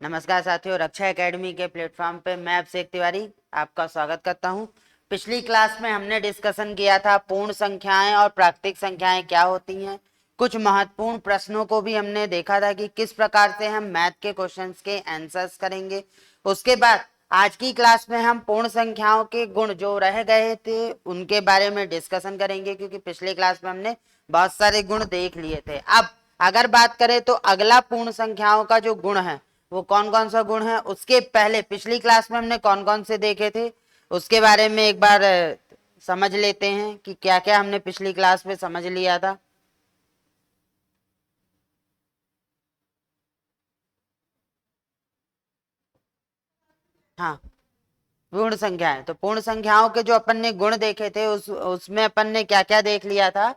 नमस्कार साथियों, रक्षा एकेडमी के प्लेटफॉर्म पे मैं अभिषेक तिवारी आपका स्वागत करता हूं। पिछली क्लास में हमने डिस्कशन किया था पूर्ण संख्याएं और प्राकृतिक संख्याएं क्या होती हैं। कुछ महत्वपूर्ण प्रश्नों को भी हमने देखा था कि किस प्रकार से हम मैथ के क्वेश्चंस के आंसर्स करेंगे। उसके बाद आज की क्लास में हम पूर्ण संख्याओं के गुण जो रह गए थे उनके बारे में डिस्कशन करेंगे, क्योंकि पिछले क्लास में हमने बहुत सारे गुण देख लिए थे। अब अगर बात करें तो अगला पूर्ण संख्याओं का जो गुण है वो कौन कौन सा गुण है, उसके पहले पिछली क्लास में हमने कौन कौन से देखे थे उसके बारे में एक बार समझ लेते हैं कि क्या क्या हमने पिछली क्लास में समझ लिया था। हाँ, पूर्ण संख्याएं, तो पूर्ण संख्याओं के जो अपन ने गुण देखे थे उसमें अपन ने क्या क्या देख लिया था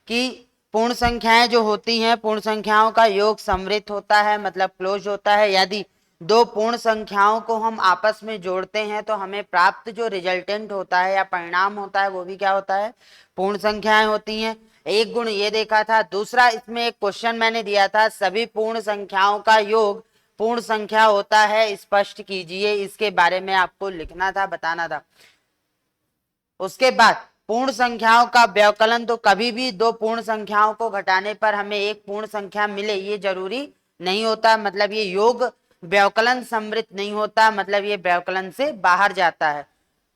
कि पूर्ण संख्याएं जो होती हैं, पूर्ण संख्याओं का योग समृद्ध होता है, मतलब क्लोज होता है। यदि दो पूर्ण संख्याओं को हम आपस में जोड़ते हैं तो हमें प्राप्त जो रिजल्टेंट होता है या परिणाम होता है वो भी क्या होता है, पूर्ण संख्याएं होती हैं। एक गुण ये देखा था। दूसरा, इसमें एक क्वेश्चन मैंने दिया था, सभी पूर्ण संख्याओं का योग पूर्ण संख्या होता है, स्पष्ट कीजिए। इसके बारे में आपको लिखना था, बताना था। उसके बाद पूर्ण संख्याओं का व्यवकलन, तो कभी भी दो पूर्ण संख्याओं को घटाने पर हमें एक पूर्ण संख्या मिले ये जरूरी नहीं होता, मतलब ये योग व्यवकलन समृद्ध नहीं होता, मतलब ये व्यवकलन से बाहर जाता है।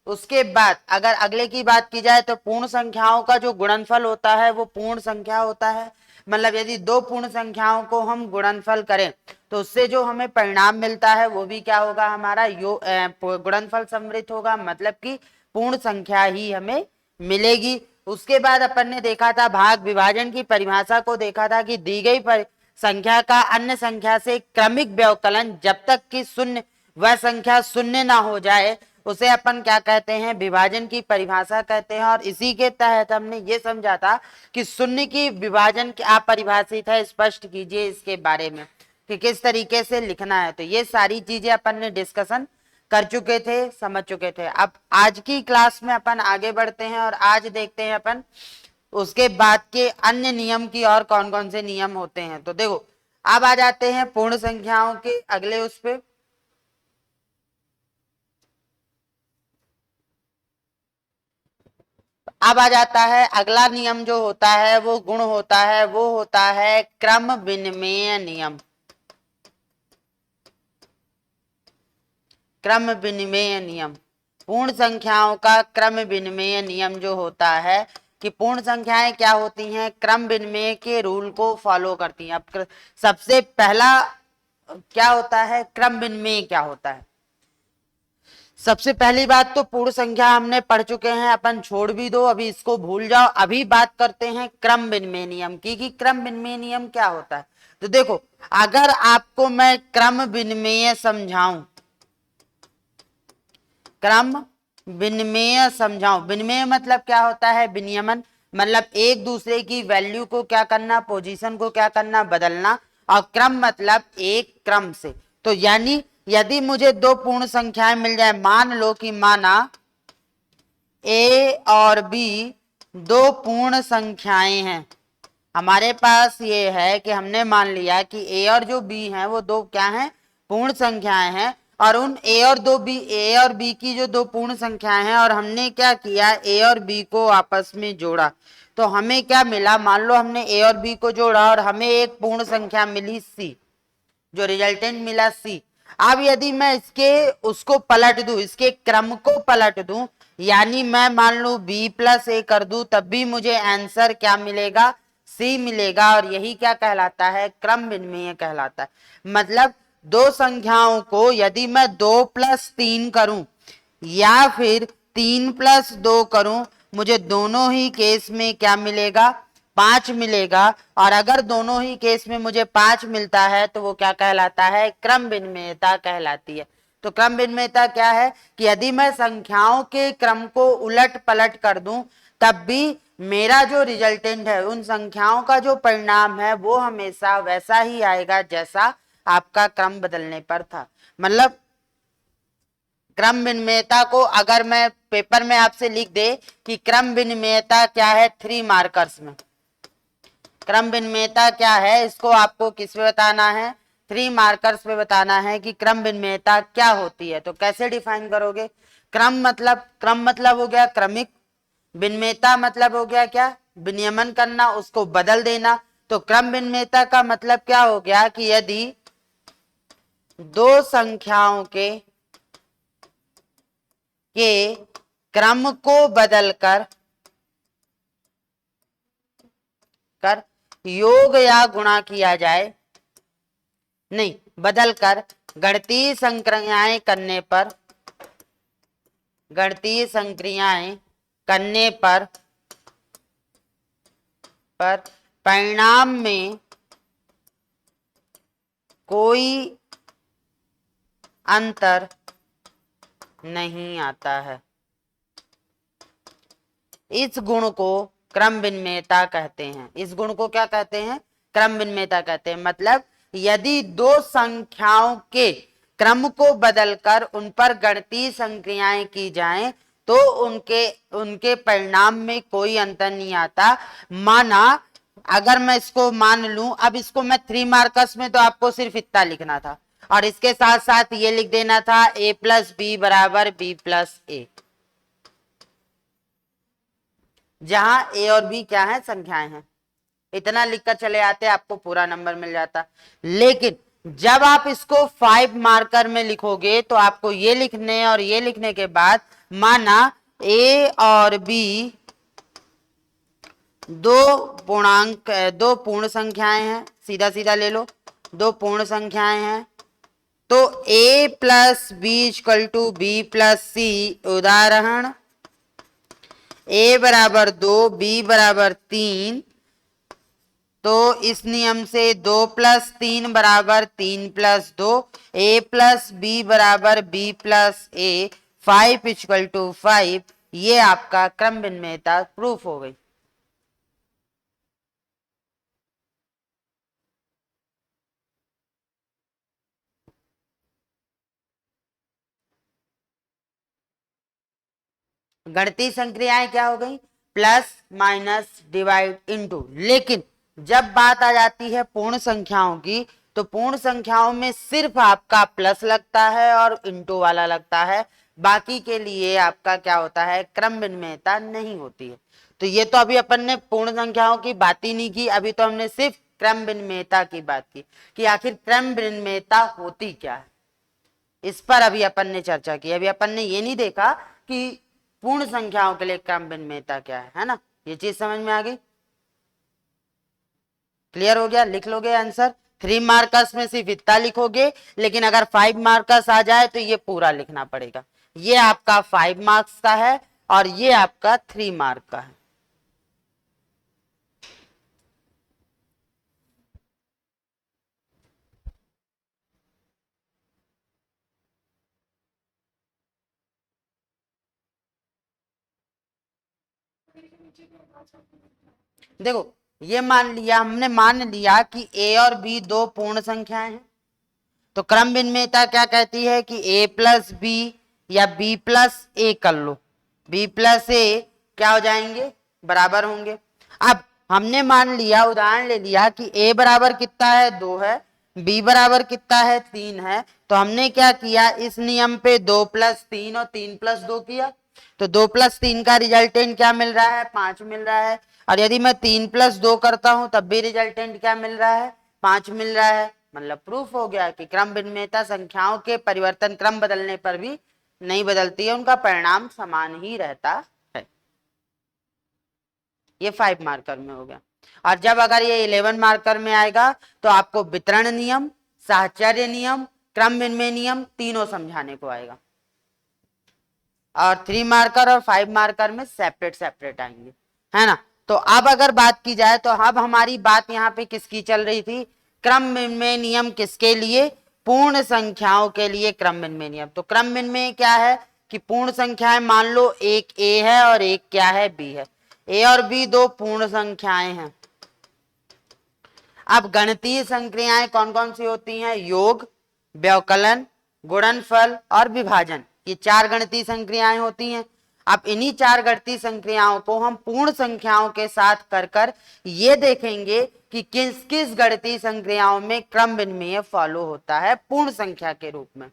उसके बाद अगर अगले की बात की जाए तो पूर्ण संख्याओं का जो गुणनफल होता है वो पूर्ण संख्या होता है। मतलब यदि दो पूर्ण संख्याओं को हम गुणनफल करें तो उससे जो हमें परिणाम मिलता है वो भी क्या होगा, हमारा गुणनफल समृद्ध होगा, मतलब कि पूर्ण संख्या ही हमें मिलेगी। उसके बाद अपन ने देखा था भाग विभाजन की परिभाषा को देखा था कि दी गई संख्या का अन्य संख्या से क्रमिक व्यवकलन जब तक कि शून्य वह संख्या शून्य ना हो जाए उसे अपन क्या कहते हैं, विभाजन की परिभाषा कहते हैं। और इसी के तहत हमने ये समझा था कि शून्य की विभाजन क्या परिभाषित है, स्पष्ट कीजिए इसके बारे में कि किस तरीके से लिखना है। तो ये सारी चीजें अपन ने डिस्कशन कर चुके थे, समझ चुके थे। अब आज की क्लास में अपन आगे बढ़ते हैं और आज देखते हैं अपन उसके बाद के अन्य नियम की और कौन कौन से नियम होते हैं। तो देखो, अब आ जाते हैं पूर्ण संख्याओं के अगले उस पे। अब आ जाता है अगला नियम जो होता है, वो गुण होता है, वो होता है क्रम विनिमय नियम। क्रम विनिमय नियम, पूर्ण संख्याओं का क्रम विनिमय नियम जो होता है कि पूर्ण संख्याएं क्या होती हैं, क्रम विनिमय के रूल को फॉलो करती हैं। अब सबसे पहला क्या होता है, क्रम विनिमय क्या होता है। सबसे पहली बात तो पूर्ण संख्या हमने पढ़ चुके हैं, अपन छोड़ भी दो, अभी इसको भूल जाओ। अभी बात करते हैं क्रम विनिमय नियम की कि क्रम विनिमय नियम क्या होता है। तो देखो, अगर आपको मैं क्रम विनिमय समझाऊं, क्रम विनिमय समझाऊं, विनिमय मतलब क्या होता है, विनियमन, मतलब एक दूसरे की वैल्यू को क्या करना, पोजीशन को क्या करना, बदलना। और क्रम मतलब एक क्रम से। तो यानी यदि मुझे दो पूर्ण संख्याएं मिल जाए, मान लो कि माना ए और बी दो पूर्ण संख्याएं हैं हमारे पास। ये है कि हमने मान लिया कि ए और जो बी हैं वो दो क्या हैं, पूर्ण संख्याएं हैं। और उन ए और बी की जो दो पूर्ण संख्याएं हैं, और हमने क्या किया, ए और बी को आपस में जोड़ा, तो हमें क्या मिला, मान लो हमने ए और बी को जोड़ा और हमें एक पूर्ण संख्या मिली सी, जो रिजल्टेंट मिला सी। अब यदि मैं इसके उसको पलट दूं, इसके क्रम को पलट दूं, यानी मैं मान लू बी प्लस ए कर दूं, तब भी मुझे आंसर क्या मिलेगा, सी मिलेगा। और यही क्या कहलाता है, क्रम विनिमय कहलाता है। मतलब दो संख्याओं को यदि मैं 2+3 करूं या फिर 3+2 करूं, मुझे दोनों ही केस में क्या मिलेगा, 5 मिलेगा। और अगर दोनों ही केस में मुझे 5 मिलता है तो वो क्या कहलाता है, क्रम विनिमयता कहलाती है। तो क्रम विनिमयता क्या है कि यदि मैं संख्याओं के क्रम को उलट पलट कर दूं, तब भी मेरा जो रिजल्टेंट है, उन संख्याओं का जो परिणाम है, वो हमेशा वैसा ही आएगा जैसा आपका क्रम बदलने पर था। मतलब क्रम विनिमयता को अगर मैं पेपर में आपसे लिख दे कि क्रम विनिमयता क्या है, 3 मार्कर्स में क्रम विनिमयता क्या है, इसको आपको किस में बताना है, 3 मार्कर्स पे बताना है कि क्रम विनिमेयता क्या होती है। तो कैसे डिफाइन करोगे? क्रम मतलब हो गया क्रमिक, विनिमेयता मतलब हो गया क्या? विनियमन करना, उसको बदल देना। तो क्रम विनिमेयता का मतलब क्या हो गया कि यदि दो संख्याओं के क्रम को बदलकर योग या गुणा किया जाए, नहीं, बदलकर गणितीय संक्रियाएं करने पर परिणाम में कोई अंतर नहीं आता है। इस गुण को क्रम विनिमेयता कहते हैं। इस गुण को क्या कहते हैं? क्रम विनिमेयता कहते हैं। मतलब यदि दो संख्याओं के क्रम को बदलकर उन पर गणितीय संक्रियाएं की जाएं तो उनके परिणाम में कोई अंतर नहीं आता। माना अगर मैं इसको मान लूं, अब इसको मैं 3 मार्कर्स में तो आपको सिर्फ इतना लिखना था और इसके साथ साथ ये लिख देना था a प्लस बी बराबर b प्लस ए, जहां a और b क्या है? संख्याएं हैं। इतना लिखकर चले आते आपको पूरा नंबर मिल जाता। लेकिन जब आप इसको 5 मार्कर में लिखोगे तो आपको ये लिखने और ये लिखने के बाद माना a और b दो पूर्ण संख्याएं हैं, सीधा सीधा ले लो, दो पूर्ण संख्याएं हैं। तो a plus B equal to B plus C. उदाहरण a बराबर 2 b बराबर 3। तो इस नियम से 2 प्लस 3 बराबर 3 प्लस 2, a प्लस बी बराबर b plus A, 5 equal to 5। ये आपका क्रम विनिमेयता प्रूफ हो गई। गणितीय संक्रियाएं क्या हो गई? Plus minus divide into. लेकिन जब बात आ जाती है पूर्ण संख्याओं की तो पूर्ण संख्याओं में सिर्फ आपका प्लस लगता है और इनटू वाला लगता है। बाकी के लिए आपका क्या होता है? क्रम विनिमेयता नहीं होती है। तो ये तो अभी अपन ने पूर्ण संख्याओं की बात ही नहीं की, अभी तो हमने सिर्फ क्रम विनिमेयता की बात की कि आखिर क्रम विनिमेयता होती क्या है, इस पर अभी अपन ने चर्चा की। अभी अपन ने ये नहीं देखा कि पूर्ण संख्याओं के लिए क्रम विनिमेयता क्या है ना? ये चीज समझ में आ गई? क्लियर हो गया? लिख लोगे आंसर। 3 मार्कर्स में सिर्फ इतना लिखोगे, लेकिन अगर 5 मार्कर्स आ जाए तो ये पूरा लिखना पड़ेगा। ये आपका 5 मार्क्स का है और ये आपका 3 मार्क का है। देखो, ये हमने मान लिया कि a और b दो पूर्ण संख्याएं हैं। तो क्रम विनिमेयता क्या कहती है कि a प्लस बी या b प्लस ए कर लो, b प्लस ए क्या हो जाएंगे? बराबर होंगे। अब हमने मान लिया, उदाहरण ले लिया कि a बराबर कितना है? 2 है, b बराबर कितना है? 3 है। तो हमने क्या किया? इस नियम पे 2 प्लस 3 और 3 प्लस 2 किया। तो 2 प्लस 3 का रिजल्टेंट क्या मिल रहा है? 5 मिल रहा है। और यदि मैं 3 प्लस 2 करता हूं तब भी रिजल्टेंट क्या मिल रहा है? 5 मिल रहा है। मतलब प्रूफ हो गया कि क्रम विनिमेयता संख्याओं के परिवर्तन क्रम बदलने पर भी नहीं बदलती है, उनका परिणाम समान ही रहता है। ये 5 मार्कर में हो गया। और जब अगर ये 11 मार्कर में आएगा तो आपको वितरण नियम, साहचर्य नियम, क्रम विनिमय नियम तीनों समझाने को आएगा। और 3 मार्कर और 5 मार्कर में सेपरेट सेपरेट आएंगे, है ना? तो अब अगर बात की जाए तो अब हमारी बात यहाँ पे किसकी चल रही थी? क्रम विनिमय नियम किसके लिए? पूर्ण संख्याओं के लिए क्रम विनिमय नियम। तो क्रम विनिमय क्या है कि पूर्ण संख्याएं मान लो एक a है और एक क्या है? b है। a और b दो पूर्ण संख्याएं हैं। अब गणितीय संक्रियाएं कौन कौन सी होती हैं? योग, व्यवकलन, गुणनफल और विभाजन। ये 4 गणितीय संक्रियाएं होती हैं। अब इन्हीं 4 गणितीय संक्रियाओं को हम पूर्ण संख्याओं के साथ कर ये देखेंगे कि किस किस गणितीय संक्रियाओं में क्रम विनिमय फॉलो होता है पूर्ण संख्या के रूप में।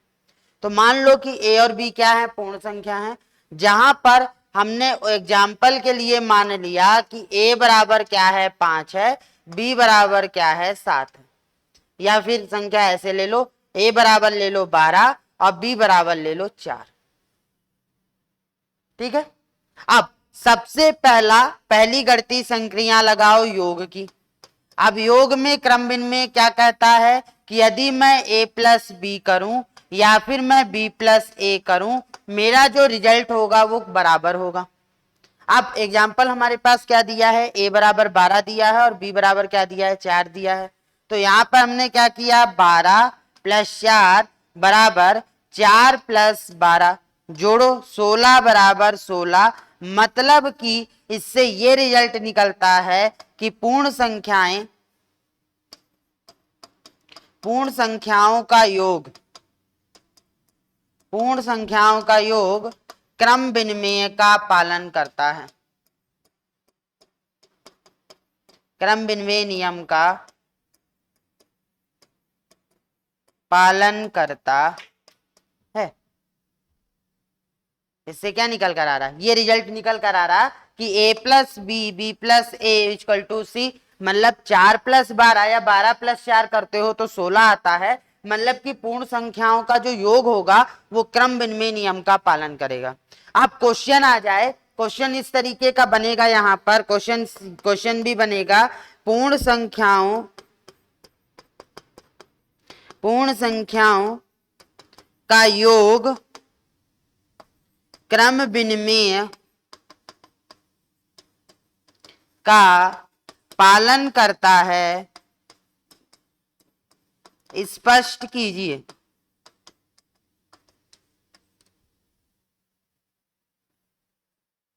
तो मान लो कि a और b क्या है, पूर्ण संख्या है, जहां पर हमने एग्जाम्पल के लिए मान लिया कि a बराबर क्या है 5 है, b बराबर क्या है 7 है, या फिर संख्या ऐसे ले लो, a बराबर ले लो 12 और b बराबर ले लो 4। ठीक है, अब सबसे पहली गणितीय संक्रिया लगाओ योग की। अब योग में क्रम विनिमय क्या कहता है कि यदि मैं a प्लस बी करूं या फिर मैं b प्लस ए करूं, मेरा जो रिजल्ट होगा वो बराबर होगा। अब एग्जाम्पल हमारे पास क्या दिया है, a बराबर 12 दिया है और b बराबर क्या दिया है 4 दिया है। तो यहां पर हमने क्या किया, 12 प्लस 4 बराबर 4 प्लस 12, जोड़ो 16 बराबर 16। मतलब कि इससे ये रिजल्ट निकलता है कि पूर्ण संख्याओं का योग क्रम विनिमय का पालन करता है, क्रम विनिमय नियम का पालन करता है। इससे क्या निकल कर आ रहा है, ये रिजल्ट निकल कर आ रहा कि a plus B plus A equal to C, मतलब 4 प्लस 12 या 12 प्लस 4 करते हो तो 16 आता है। मतलब कि पूर्ण संख्याओं का जो योग होगा वो क्रम विनिमय नियम का पालन करेगा। अब क्वेश्चन आ जाए, क्वेश्चन इस तरीके का बनेगा, यहां पर क्वेश्चन भी बनेगा, पूर्ण संख्याओं का योग क्रम विनिमय का पालन करता है, स्पष्ट कीजिए।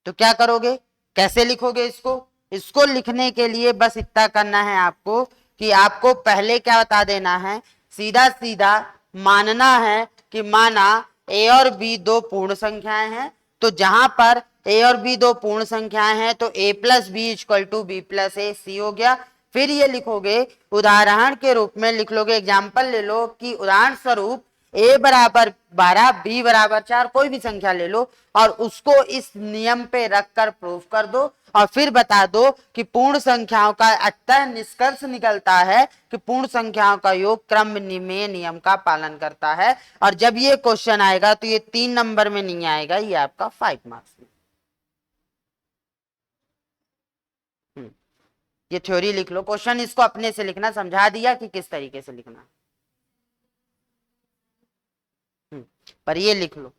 तो क्या करोगे, कैसे लिखोगे इसको लिखने के लिए बस इतना करना है आपको कि आपको पहले क्या बता देना है, सीधा सीधा मानना है कि माना a और b दो पूर्ण संख्याएं हैं। तो जहां पर a और b दो पूर्ण संख्याएं हैं तो a plus B equal to B plus A C हो गया। फिर ये लिखोगे, उदाहरण के रूप में लिख लोगे, एग्जाम्पल ले लो कि उदाहरण स्वरूप a बराबर 12 b बराबर 4, कोई भी संख्या ले लो और उसको इस नियम पे रख कर प्रूफ कर दो और फिर बता दो कि पूर्ण संख्याओं का अतः निष्कर्ष निकलता है कि पूर्ण संख्याओं का योग क्रम विनिमय नियम का पालन करता है। और जब ये क्वेश्चन आएगा तो ये 3 नंबर में नहीं आएगा, ये आपका 5 मार्क्स में। ये थ्योरी लिख लो, क्वेश्चन इसको अपने से लिखना, समझा दिया कि किस तरीके से लिखना, पर ये लिख लो।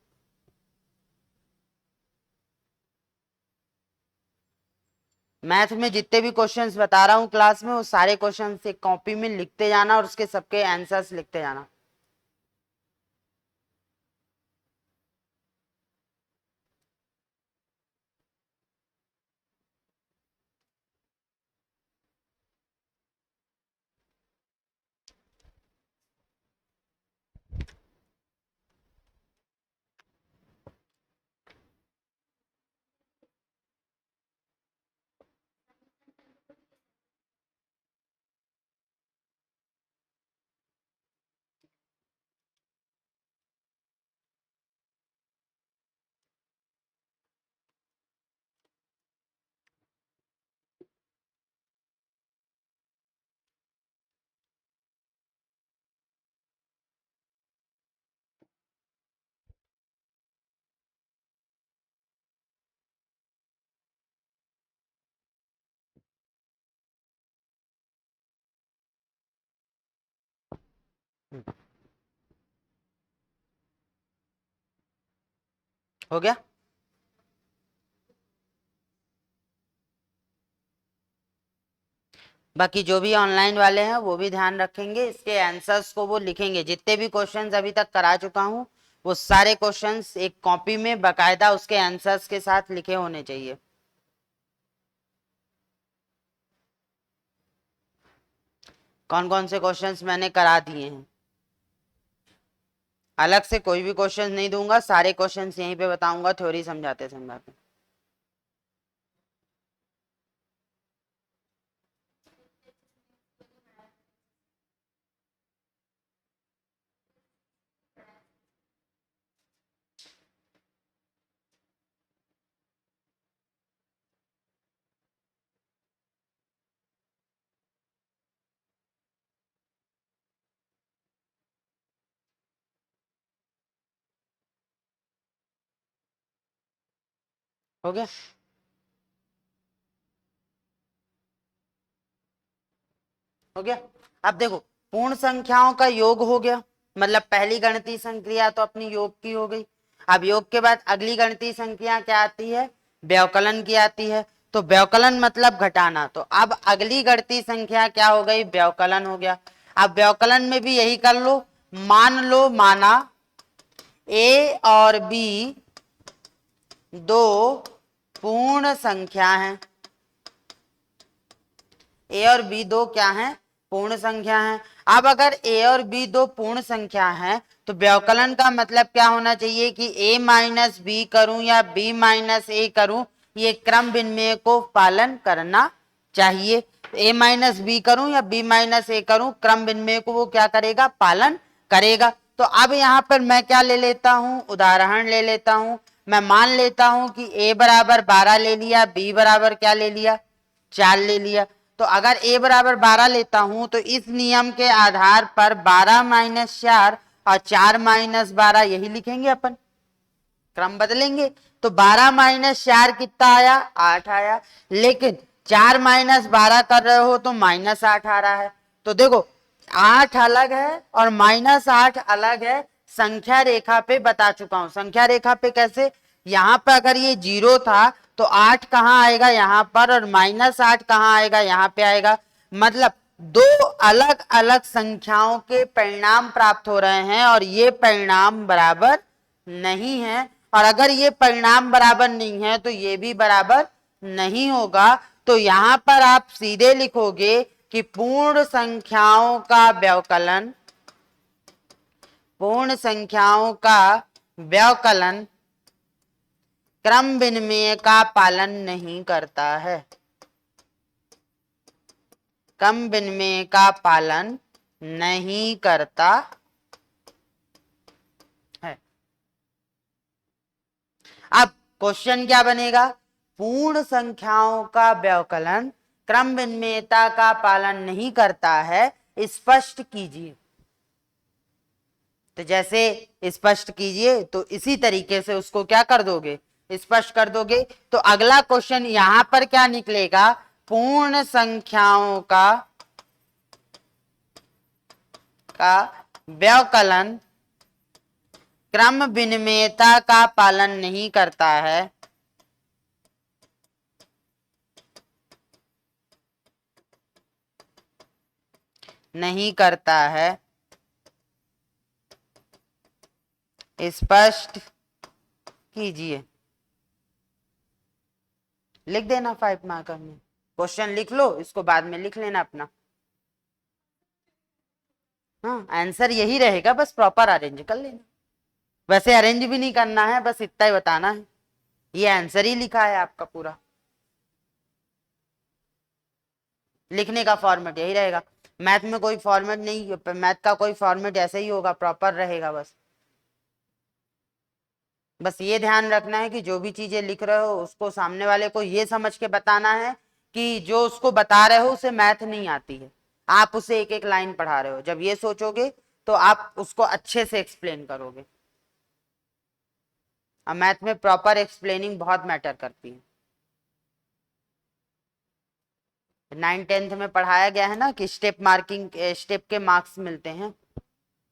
मैथ में जितने भी क्वेश्चंस बता रहा हूं क्लास में, वो सारे क्वेश्चंस एक कॉपी में लिखते जाना और उसके सबके आंसर्स लिखते जाना। हो गया। बाकी जो भी ऑनलाइन वाले हैं वो भी ध्यान रखेंगे, इसके आंसर्स को वो लिखेंगे। जितने भी क्वेश्चंस अभी तक करा चुका हूं वो सारे क्वेश्चंस एक कॉपी में बकायदा उसके आंसर्स के साथ लिखे होने चाहिए। कौन कौन से क्वेश्चंस मैंने करा दिए हैं, अलग से कोई भी क्वेश्चन नहीं दूंगा, सारे क्वेश्चंस यहीं पे बताऊंगा थ्योरी समझाते समझाते। हो गया। हो गया। अब देखो, पूर्ण संख्याओं का योग हो गया, मतलब पहली गणितीय संक्रिया तो अपनी योग की हो गई। अब योग के बाद अगली गणितीय संक्रिया क्या आती है? व्यवकलन की आती है। तो व्यवकलन मतलब घटाना। तो अब अगली गणितीय संख्या क्या हो गई? व्यवकलन हो गया। अब व्यवकलन में भी यही कर लो, मान लो माना ए और बी दो पूर्ण संख्या हैं। ए और बी दो क्या हैं? पूर्ण संख्या हैं। अब अगर ए और बी दो पूर्ण संख्या हैं तो व्यवकलन का मतलब क्या होना चाहिए कि ए माइनस बी करूं या बी माइनस ए करूं, ये क्रम विनिमय को पालन करना चाहिए। ए माइनस बी करूं या बी माइनस ए करूं, क्रम विनिमय को वो क्या करेगा? पालन करेगा। तो अब यहां पर मैं क्या ले लेता हूं? उदाहरण ले लेता हूं। मैं मान लेता हूं कि ए बराबर 12 ले लिया, बी बराबर क्या ले लिया? 4 ले लिया। तो अगर a बराबर 12 लेता हूं तो इस नियम के आधार पर 12 माइनस 4 और 4 माइनस 12 यही लिखेंगे अपन, क्रम बदलेंगे। तो 12 माइनस 4 कितना आया? 8 आया। लेकिन 4 माइनस 12 कर रहे हो तो माइनस 8 आ रहा है। तो देखो, 8 अलग है और माइनस 8 अलग है। संख्या रेखा पे बता चुका हूं। संख्या रेखा पे कैसे? यहां पर अगर ये 0 था तो 8 कहां आएगा? यहां पर। और माइनस 8 कहां आएगा? यहां पे आएगा। मतलब दो अलग अलग संख्याओं के परिणाम प्राप्त हो रहे हैं और ये परिणाम बराबर नहीं है। और अगर ये परिणाम बराबर नहीं है तो ये भी बराबर नहीं होगा। तो यहां पर आप सीधे लिखोगे कि पूर्ण संख्याओं का व्यवकलन, पूर्ण संख्याओं का व्यवकलन क्रम विनिमय का पालन नहीं करता है, क्रम विनिमय का पालन नहीं करता है। अब क्वेश्चन क्या बनेगा? पूर्ण संख्याओं का व्यवकलन क्रम विनिमयता का पालन नहीं करता है, स्पष्ट कीजिए। तो जैसे स्पष्ट कीजिए तो इसी तरीके से उसको क्या कर दोगे? स्पष्ट कर दोगे। तो अगला क्वेश्चन यहां पर क्या निकलेगा? पूर्ण संख्याओं का व्यवकलन क्रम विनिमयता का पालन नहीं करता है, नहीं करता है, स्पष्ट कीजिए। लिख देना 5 मार्कर में, क्वेश्चन लिख लो, इसको बाद में लिख लेना अपना। हाँ, आंसर यही रहेगा, बस प्रॉपर अरेंज कर लेना। वैसे अरेंज भी नहीं करना है, बस इतना ही बताना है। ये आंसर ही लिखा है आपका पूरा, लिखने का फॉर्मेट यही रहेगा। मैथ में कोई फॉर्मेट नहीं, मैथ का कोई फॉर्मेट ऐसे ही होगा, प्रॉपर रहेगा। बस ये ध्यान रखना है कि जो भी चीजें लिख रहे हो उसको सामने वाले को ये समझ के बताना है कि जो उसको बता रहे हो उसे मैथ नहीं आती है, आप उसे एक एक लाइन पढ़ा रहे हो। जब ये सोचोगे तो आप उसको अच्छे से एक्सप्लेन करोगे। अब मैथ में प्रॉपर एक्सप्लेनिंग बहुत मैटर करती है। 9th-10th में पढ़ाया गया है ना कि स्टेप मार्किंग, स्टेप के मार्क्स मिलते हैं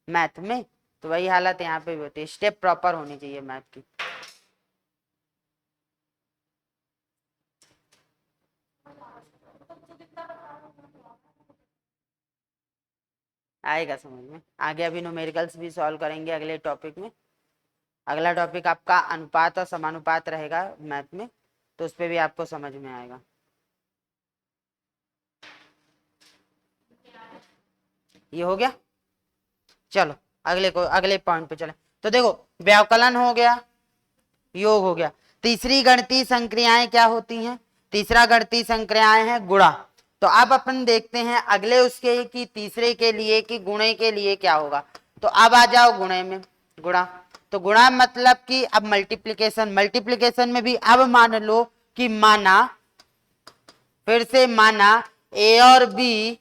मैथ में, तो वही हालत यहाँ पे भी होती है। स्टेप प्रॉपर होनी चाहिए मैथ की। आएगा समझ में। आगे अभी न्यूमेरिकल्स भी सॉल्व करेंगे अगले टॉपिक में। अगला टॉपिक आपका अनुपात और समानुपात रहेगा मैथ में, तो उस पर भी आपको समझ में आएगा। ये हो गया। चलो अगले पॉइंट पे चले। तो देखो, व्यवकलन हो गया, योग हो गया। तीसरी गणितीय संक्रियाएं क्या होती हैं? तीसरा गणितीय संक्रियाएं हैं गुणा। तो अब अपन देखते हैं अगले उसके कि तीसरे के लिए कि गुणे के लिए क्या होगा। तो अब आ जाओ गुणे में, गुणा। तो गुणा मतलब कि अब मल्टीप्लिकेशन, मल्टीप्लिकेशन में भी अब मान लो कि माना, फिर से माना ए और बी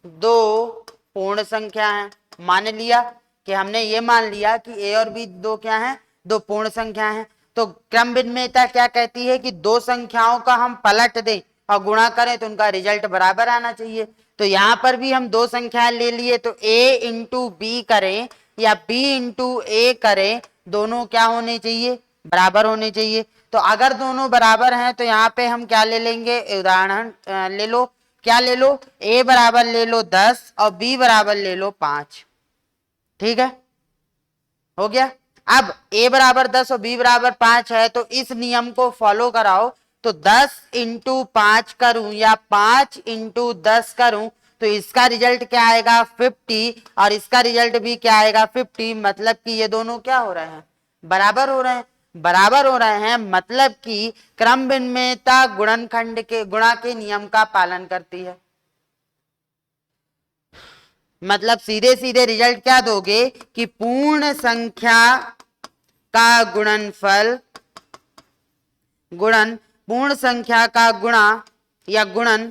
दो पूर्ण संख्या हैं। मान लिया कि हमने ये मान लिया कि ए और बी दो क्या हैं? दो पूर्ण संख्या हैं। तो क्रम भिन्नता क्या कहती है कि दो संख्याओं का हम पलट दें और गुणा करें तो उनका रिजल्ट बराबर आना चाहिए। तो यहां पर भी हम दो संख्याएं ले लिए, तो a इंटू बी करें या b इंटू ए करें, दोनों क्या होने चाहिए, बराबर होने चाहिए। तो अगर दोनों बराबर हैं तो यहाँ पे हम क्या ले लेंगे, उदाहरण ले लो, क्या ले लो, a बराबर ले लो 10 और b बराबर ले लो 5। ठीक है, हो गया। अब a बराबर 10 और b बराबर 5 है, तो इस नियम को फॉलो कराओ। तो 10 इंटू 5 करूं या 5 इंटू 10 करूं तो इसका रिजल्ट क्या आएगा 50 और इसका रिजल्ट भी क्या आएगा 50। मतलब कि ये दोनों क्या हो रहे हैं, बराबर हो रहे हैं। बराबर हो रहे हैं मतलब कि क्रम भिन्नता गुणनखंड के गुणा के नियम का पालन करती है। मतलब सीधे सीधे रिजल्ट क्या दोगे कि पूर्ण संख्या का गुणनफल गुणन पूर्ण संख्या का गुणा या गुणन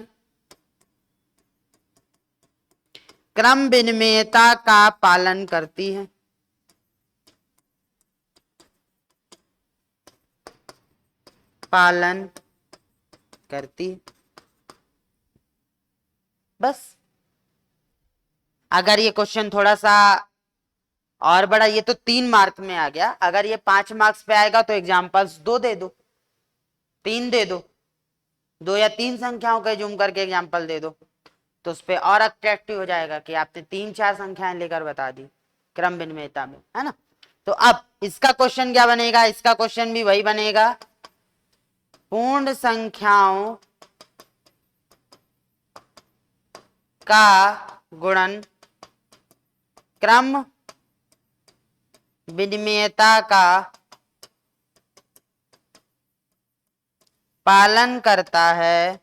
क्रम भिन्नता का पालन करती है। पालन करती है, बस। अगर ये क्वेश्चन थोड़ा सा और बड़ा, ये तो 3 मार्क में आ गया, अगर ये 5 मार्क्स पे आएगा तो एग्जाम्पल्स 2 दे दो, 3 दे दो, 2 या 3 संख्याओं का जूम करके एग्जाम्पल दे दो, तो उस पर और अट्रैक्टिव हो जाएगा कि आपने 3-4 संख्याएं लेकर बता दी क्रम भिन्नता में, है ना। तो अब इसका क्वेश्चन क्या बनेगा, इसका क्वेश्चन भी वही बनेगा, पूर्ण संख्याओं का गुणन क्रम भिन्नता का पालन करता है,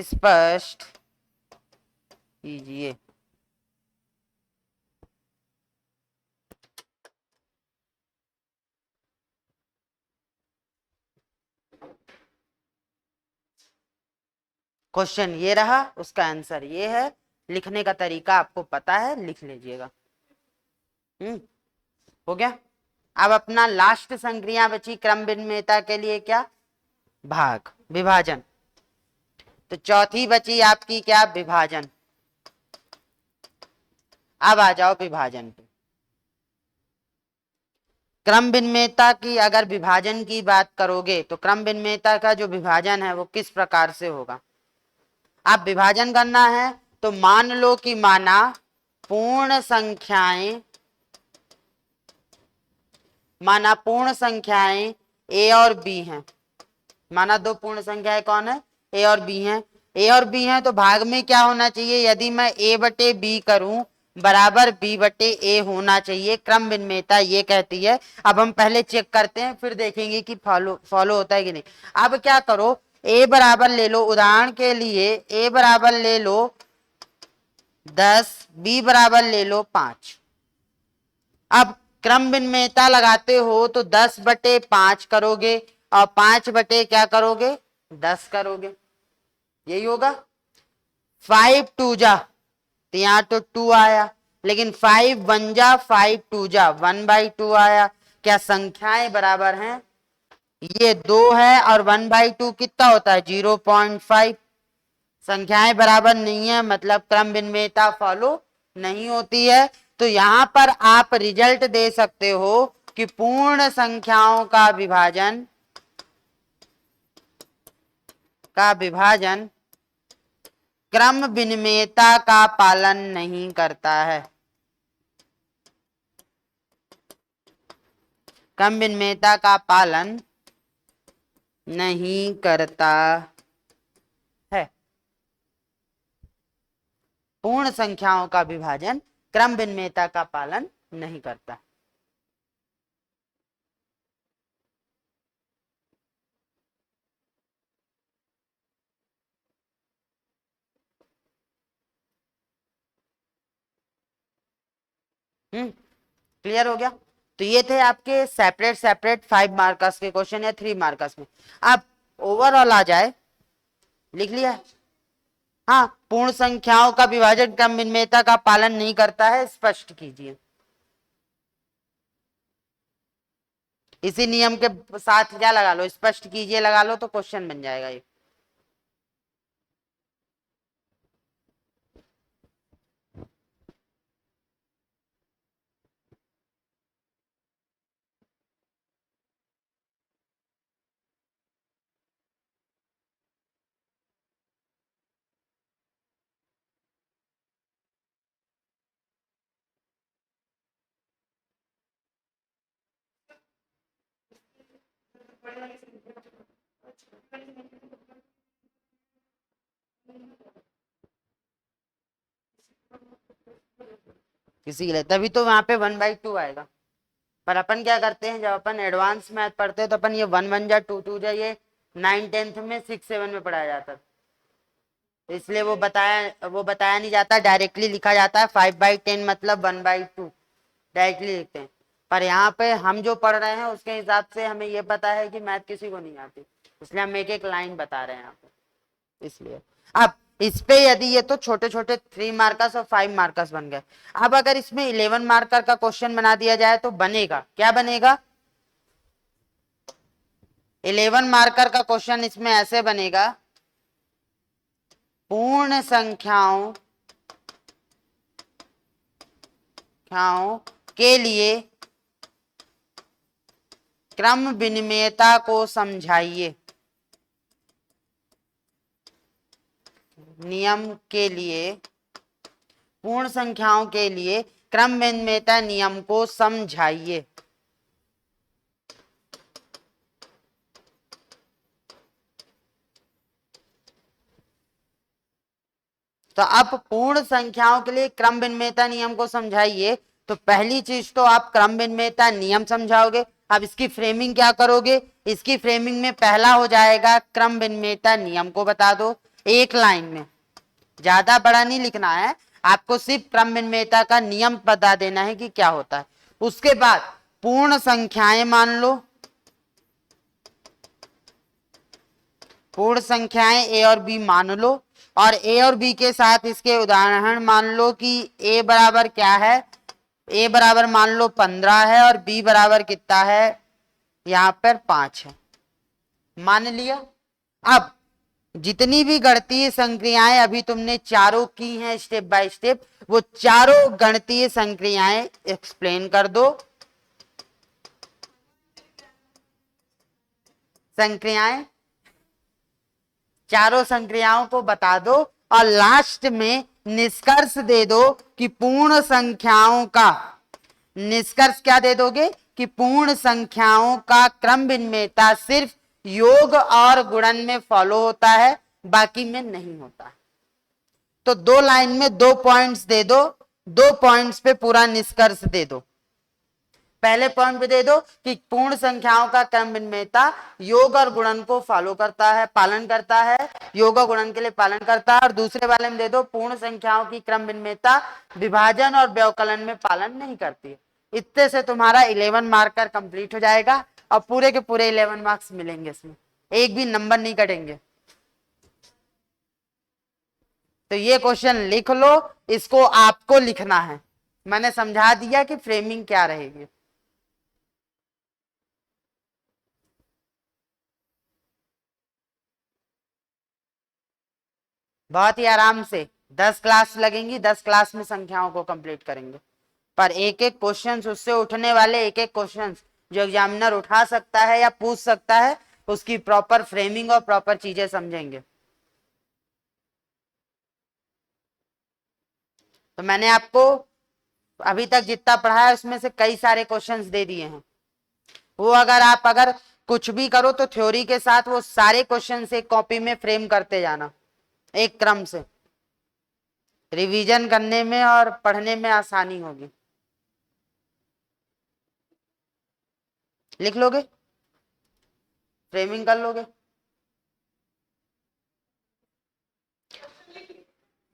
स्पष्ट कीजिए। क्वेश्चन ये रहा, उसका आंसर ये है। लिखने का तरीका आपको पता है, लिख लीजिएगा। हो गया। अब अपना लास्ट संक्रिया बची क्रम भिन्नता के लिए, क्या, भाग, विभाजन। तो चौथी बची आपकी क्या, विभाजन। अब आ जाओ विभाजन पे। क्रम भिन्नता की अगर विभाजन की बात करोगे तो क्रम भिन्नता का जो विभाजन है वो किस प्रकार से होगा। आप विभाजन करना है तो मान लो कि माना पूर्ण संख्याएं, माना पूर्ण संख्याएं a और b हैं, माना दो पूर्ण संख्याएं कौन है, a और b हैं। a और b हैं तो भाग में क्या होना चाहिए, यदि मैं a बटे b करूं बराबर b बटे a होना चाहिए, क्रम भिन्नता ये कहती है। अब हम पहले चेक करते हैं फिर देखेंगे कि फॉलो होता है कि नहीं। अब क्या करो, a बराबर ले लो, उदाहरण के लिए a बराबर ले लो 10, b बराबर ले लो 5। अब क्रम भिन्नता लगाते हो तो 10 बटे 5 करोगे और 5 बटे क्या करोगे, 10 करोगे, यही होगा। 5 2 जा, तो यहाँ तो 2 आया, लेकिन 5 1 जा, 5 2 जा 1/2 आया। क्या संख्याएं बराबर हैं, ये 2 है और 1/2 कितना होता है 0.5। संख्याएं बराबर नहीं है मतलब क्रम भिन्नता फॉलो नहीं होती है। तो यहां पर आप रिजल्ट दे सकते हो कि पूर्ण संख्याओं का विभाजन क्रम भिन्नता का पालन नहीं करता है। क्रम भिन्नता का पालन नहीं करता है। पूर्ण संख्याओं का विभाजन क्रम भिन्नता का पालन नहीं करता। क्लियर हो गया। तो ये थे आपके सेपरेट सेपरेट 5 मार्कर्स के क्वेश्चन या 3 मार्कर्स में। अब ओवरऑल आ जाए, लिख लिया है। हाँ, पूर्ण संख्याओं का विभाजन क्रम भिन्नता का पालन नहीं करता है, स्पष्ट कीजिए। इसी नियम के साथ क्या लगा लो, स्पष्ट कीजिए लगा लो तो क्वेश्चन बन जाएगा ये। किसी के लिए तभी तो वहां पे 1/2 आएगा। पर अपन क्या करते हैं, जब अपन एडवांस मैथ पढ़ते हैं तो अपन ये 1 1 जा 2 2 जा ये 9 10th में 6 7 में पढ़ाया जाता है। इसलिए वो बताया नहीं जाता, डायरेक्टली लिखा जाता है 5/10 मतलब 1/2 डायरेक्टली लिखते हैं। पर यहाँ पे हम जो पढ़ रहे हैं उसके हिसाब से हमें ये पता है कि मैथ किसी को नहीं आती, इसलिए हम एक एक लाइन बता रहे हैं यहाँ पे। इसलिए अब इस पे यदि ये तो छोटे छोटे 3 मार्कर्स और 5 मार्कर्स बन गए। अब अगर इसमें 11 मार्कर का क्वेश्चन बना दिया जाए तो बनेगा क्या, बनेगा 11 मार्कर का क्वेश्चन इसमें ऐसे बनेगा, पूर्ण संख्याओं के लिए क्रम विनिमेयता को समझाइए। नियम के लिए, पूर्ण संख्याओं के लिए क्रम विनिमेयता नियम को समझाइए। तो अब पूर्ण संख्याओं के लिए क्रम विनिमेयता नियम को समझाइए, तो पहली चीज तो आप क्रम विनिमेयता नियम समझाओगे। अब इसकी फ्रेमिंग क्या करोगे, इसकी फ्रेमिंग में पहला हो जाएगा क्रम विनिमेयता नियम को बता दो एक लाइन में, ज्यादा बड़ा नहीं लिखना है, आपको सिर्फ क्रम विनिमेयता का नियम बता देना है कि क्या होता है। उसके बाद पूर्ण संख्याएं मान लो, पूर्ण संख्याएं ए और बी मान लो, और ए और बी के साथ इसके उदाहरण मान लो कि ए बराबर क्या है, ए बराबर मान लो 15 है और बी बराबर कितना है, यहां पर 5 है, मान लिया। अब जितनी भी गणितीय संक्रियाएं अभी तुमने चारों की हैं स्टेप बाय स्टेप, वो चारों गणितीय संक्रियाएं एक्सप्लेन कर दो। संक्रियाएं, चारों संक्रियाओं को बता दो और लास्ट में निष्कर्ष दे दो कि पूर्ण संख्याओं का, निष्कर्ष क्या दे दोगे कि पूर्ण संख्याओं का क्रम विनिमेयता सिर्फ योग और गुणन में फॉलो होता है, बाकी में नहीं होता। तो 2 लाइन में 2 पॉइंट्स दे दो, 2 पॉइंट्स पे पूरा निष्कर्ष दे दो। पहले पॉइंट पे दे दो कि पूर्ण संख्याओं का क्रम विनिमेयता योग और गुणन को फॉलो करता है, पालन करता है, योग और गुणन के लिए पालन करता है। और दूसरे वाले में दे दो पूर्ण संख्याओं की क्रम विनिमेयता विभाजन और व्यवकलन में पालन नहीं करती है। इतने से तुम्हारा 11 मार्कर कंप्लीट हो जाएगा और पूरे के पूरे 11 मार्क्स मिलेंगे, इसमें एक भी नंबर नहीं कटेंगे। तो ये क्वेश्चन लिख लो, इसको आपको लिखना है, मैंने समझा दिया कि फ्रेमिंग क्या रहेगी। बहुत ही आराम से 10 क्लास लगेंगी, 10 क्लास में संख्याओं को कंप्लीट करेंगे। पर एक एक क्वेश्चन उससे उठने वाले, एक एक क्वेश्चन जो एग्जामिनर उठा सकता है या पूछ सकता है, उसकी प्रॉपर फ्रेमिंग और प्रॉपर चीजें समझेंगे। तो मैंने आपको अभी तक जितना पढ़ा है उसमें से कई सारे क्वेश्चंस दे दिए हैं, वो अगर कुछ भी करो तो थ्योरी के साथ वो सारे क्वेश्चन एक कॉपी में फ्रेम करते जाना एक क्रम से, रिवीजन करने में और पढ़ने में आसानी होगी। लिख लोगे, फ्रेमिंग कर लोगे।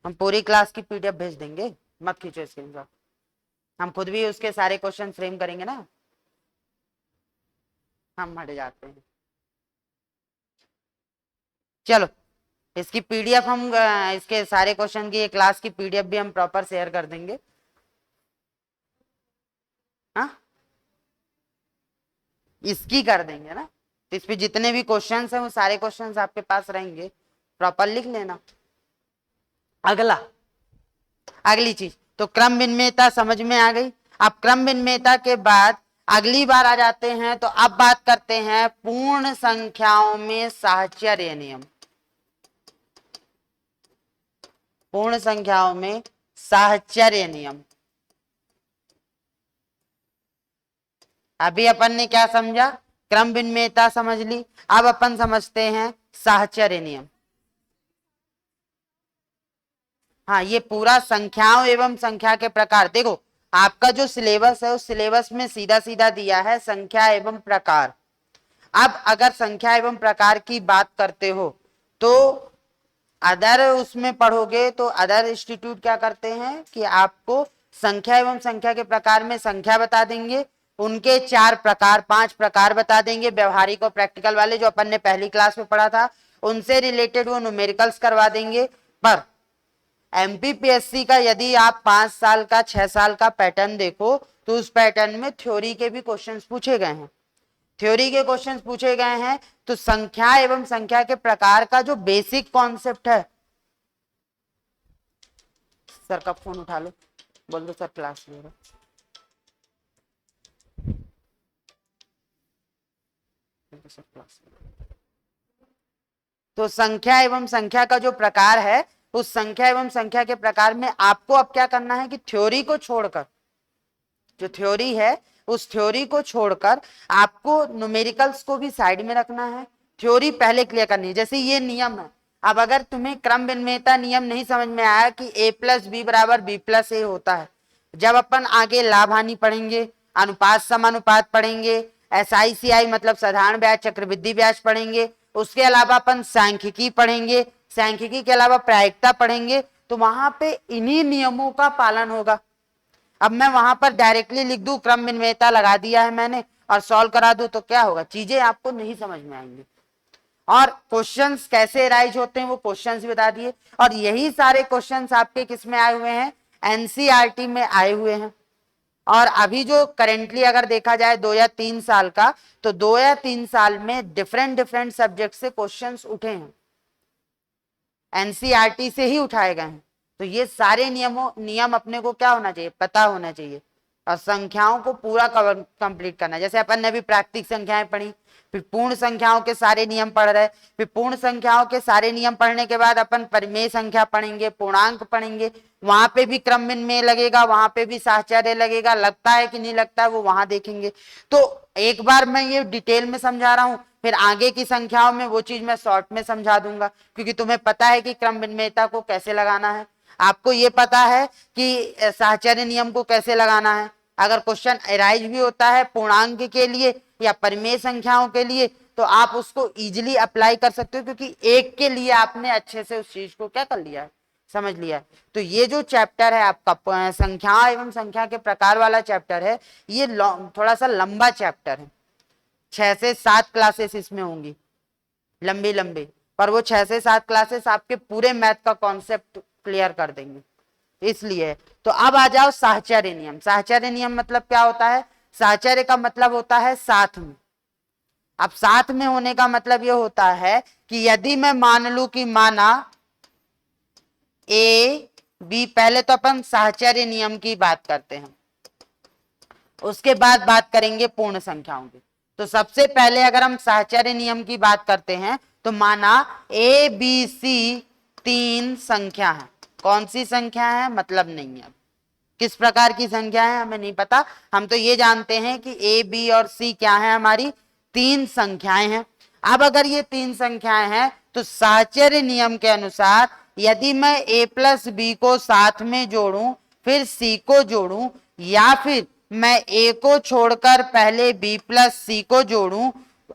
हम पूरी क्लास की पीडीएफ भेज देंगे, मत खींचो स्क्रीनशॉट, हम खुद भी उसके सारे क्वेश्चन फ्रेम करेंगे ना। हम हट जाते हैं, चलो इसकी पीडीएफ हम इसके सारे क्वेश्चन की क्लास की पीडीएफ भी हम प्रॉपर शेयर कर देंगे। हाँ इसकी कर देंगे ना, तो इस पे जितने भी क्वेश्चंस हैं वो सारे क्वेश्चंस आपके पास रहेंगे, प्रॉपर लिख लेना। अगला, अगली चीज तो क्रम विनिमेयता समझ में आ गई। अब क्रम विनिमेयता के बाद अगली बार आ जाते हैं, तो अब बात करते हैं पूर्ण संख्याओं में साहचर्य नियम। पूर्ण संख्याओं में साहचर्य नियम। अभी अपन ने क्या समझा, क्रम विनिमेयता समझ ली, अब अपन समझते हैं साहचर्य नियम। हाँ, ये पूरा संख्याओं एवं संख्या के प्रकार। देखो आपका जो सिलेबस है उस सिलेबस में सीधा सीधा दिया है संख्या एवं प्रकार। अब अगर संख्या एवं प्रकार की बात करते हो तो अदर उसमें पढ़ोगे तो अदर इंस्टीट्यूट क्या करते हैं कि आपको संख्या एवं संख्या के प्रकार में संख्या बता देंगे, उनके 4 प्रकार 5 प्रकार बता देंगे, व्यवहारिक और प्रैक्टिकल वाले जो अपन ने पहली क्लास में पढ़ा था उनसे रिलेटेड वो न्यूमेरिकल्स करवा देंगे। पर एमपीपीएससी का यदि आप 5 साल का 6 साल का पैटर्न देखो तो उस पैटर्न में थ्योरी के भी क्वेश्चंस पूछे गए हैं। थ्योरी के क्वेश्चंस पूछे गए हैं तो संख्या एवं संख्या के प्रकार का जो बेसिक कॉन्सेप्ट है, सर का फोन उठा लो, बोल दो सर क्लास ले रहा। तो संख्या एवं संख्या का जो प्रकार है उस संख्या एवं संख्या के प्रकार में आपको अब क्या करना है कि थ्योरी को छोड़कर, जो थ्योरी है उस थ्योरी को छोड़कर आपको न्यूमेरिकल्स को भी साइड में रखना है, थ्योरी पहले क्लियर करनी है। जैसे ये नियम है, अब अगर तुम्हें क्रम विनिमेयता नियम नहीं समझ में आया कि a प्लस बी बराबर बी प्लस ए होता है, जब अपन आगे लाभ हानि पढ़ेंगे, अनुपात समानुपात पढ़ेंगे, SICI मतलब साधारण ब्याज चक्रवृद्धि ब्याज पढ़ेंगे, उसके अलावा अपन सांख्यिकी पढ़ेंगे, सांख्यिकी के अलावा प्रायिकता पढ़ेंगे, तो वहां पे इन्हीं नियमों का पालन होगा। अब मैं वहां पर डायरेक्टली लिख दूं क्रम विनिमेयता लगा दिया है मैंने और सॉल्व करा दूं तो क्या होगा, चीजें आपको नहीं समझ में आएंगी। और क्वेश्चंस कैसे राइज होते हैं वो क्वेश्चंस भी बता दिए, और यही सारे क्वेश्चंस आपके किस में आए हुए हैं, एनसीईआरटी में आए हुए हैं। और अभी जो करेंटली अगर देखा जाए 2 या 3 साल का, तो 2 या 3 साल में डिफरेंट डिफरेंट सब्जेक्ट से क्वेश्चंस उठे हैं, एनसीईआरटी से ही उठाए गए हैं। तो ये सारे नियम अपने को क्या होना चाहिए, पता होना चाहिए, और संख्याओं को पूरा कंप्लीट करना। जैसे अपन ने अभी प्राकृतिक संख्याएं पढ़ी, फिर पूर्ण संख्याओं के सारे नियम पढ़ रहे, फिर पूर्ण संख्याओं के सारे नियम पढ़ने के बाद अपन परिमेय संख्या पढ़ेंगे, पूर्णांक पढ़ेंगे, वहां पे भी क्रम विनिमय लगेगा, वहां पे भी साहचर्य लगेगा, लगता है कि नहीं लगता है वो वहां देखेंगे। तो एक बार मैं ये डिटेल में समझा रहा हूं, फिर आगे की संख्याओं में वो चीज मैं शॉर्ट में समझा दूंगा, क्योंकि तुम्हें पता है कि क्रम विनिमयता को कैसे लगाना है, आपको ये पता है कि साहचर्य नियम को कैसे लगाना है। अगर क्वेश्चन अराइज भी होता है पूर्णांक के लिए या परिमेय संख्याओं के लिए तो आप उसको इजीली अप्लाई कर सकते हो, क्योंकि एक के लिए आपने अच्छे से उस चीज को क्या कर लिया है, समझ लिया है। तो ये जो चैप्टर है आपका संख्या एवं संख्या के प्रकार वाला चैप्टर है, ये थोड़ा सा लंबा चैप्टर है, 6 से 7 क्लासेस इसमें होंगी, लंबी लंबी, पर वो 6 से 7 क्लासेस आपके पूरे मैथ का कॉन्सेप्ट क्लियर कर देंगे, इसलिए। तो अब आ जाओ साहचर्य नियम। साहचर्य नियम मतलब क्या होता है, साहचर्य का मतलब होता है साथ में। अब साथ में होने का मतलब ये होता है कि यदि मैं मान लू कि माना ए बी, पहले तो अपन साहचर्य नियम की बात करते हैं, उसके बाद बात करेंगे पूर्ण संख्याओं की। तो सबसे पहले अगर हम साहचर्य नियम की बात करते हैं तो माना ए बी सी 3 संख्या है, कौन सी संख्या है मतलब नहीं है, किस प्रकार की संख्या है हमें नहीं पता, हम तो ये जानते हैं कि ए बी और सी क्या है, हमारी 3 संख्याएं हैं। अब अगर ये 3 संख्याएं हैं तो साहचर्य नियम के अनुसार यदि मैं ए प्लस बी को साथ में जोड़ूं फिर सी को जोड़ूं, या फिर मैं ए को छोड़कर पहले बी प्लस सी को जोड़ूं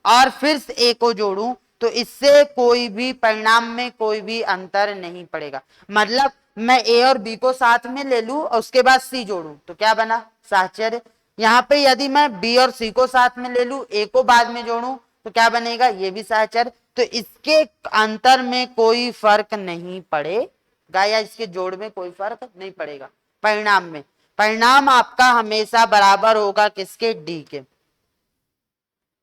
और फिर ए को जोड़ूं, तो इससे कोई भी परिणाम में कोई भी अंतर नहीं पड़ेगा। मतलब मैं ए और बी को साथ में ले लूं और उसके बाद सी जोड़ूं तो क्या बना, साहचर्य। यहाँ पे यदि मैं बी और सी को साथ में ले लूं, ए को बाद में जोड़ूं तो क्या बनेगा, ये भी साहचर्य। तो इसके अंतर में कोई फर्क नहीं पड़ेगा, या इसके जोड़ में कोई फर्क नहीं पड़ेगा परिणाम में। परिणाम आपका हमेशा बराबर होगा किसके, डी के।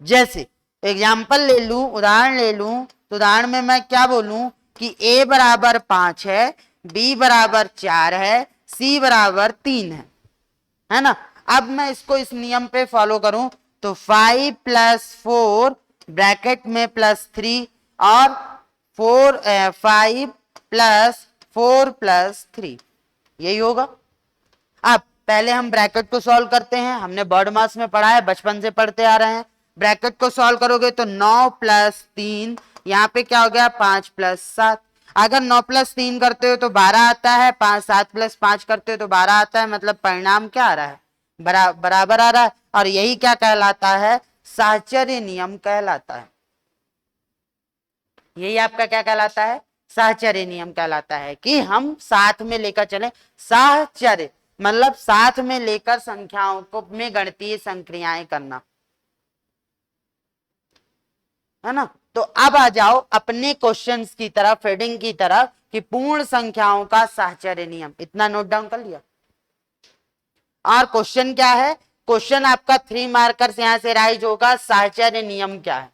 जैसे एग्जाम्पल ले लूं, उदाहरण ले लूं, तो उदाहरण में मैं क्या बोलूं कि a बराबर 5 है, b बराबर 4 है, c बराबर 3 है ना। अब मैं इसको इस नियम पे फॉलो करूं तो 5 + 4 ब्रैकेट में +3 और 5 + 4 + 3 यही होगा। अब पहले हम ब्रैकेट को सॉल्व करते हैं, हमने बर्ड मास में पढ़ा है, बचपन से पढ़ते आ रहे हैं। ब्रैकेट को सॉल्व करोगे तो 9 + 3, यहाँ पे क्या हो गया 5 + 7। अगर 9 + 3 करते हो तो 12 आता है, 7 + 5 करते हो तो 12 आता है, मतलब परिणाम क्या आ रहा है, बराबर आ रहा है। और यही क्या कहलाता है, साहचर्य नियम कहलाता है। यही आपका क्या कहलाता है, साहचर्य नियम कहलाता है कि हम साथ में लेकर चलें। साहचर्य मतलब साथ में लेकर संख्याओं को में गणितीय संक्रियाएं करना, है ना। तो अब आ जाओ अपने क्वेश्चंस की तरफ, हेडिंग की तरफ, कि पूर्ण संख्याओं का साहचर्य नियम। इतना नोट डाउन कर लिया। और क्वेश्चन क्या है, क्वेश्चन आपका 3 मार्कर्स यहां से राइज होगा, साहचर्य नियम क्या है।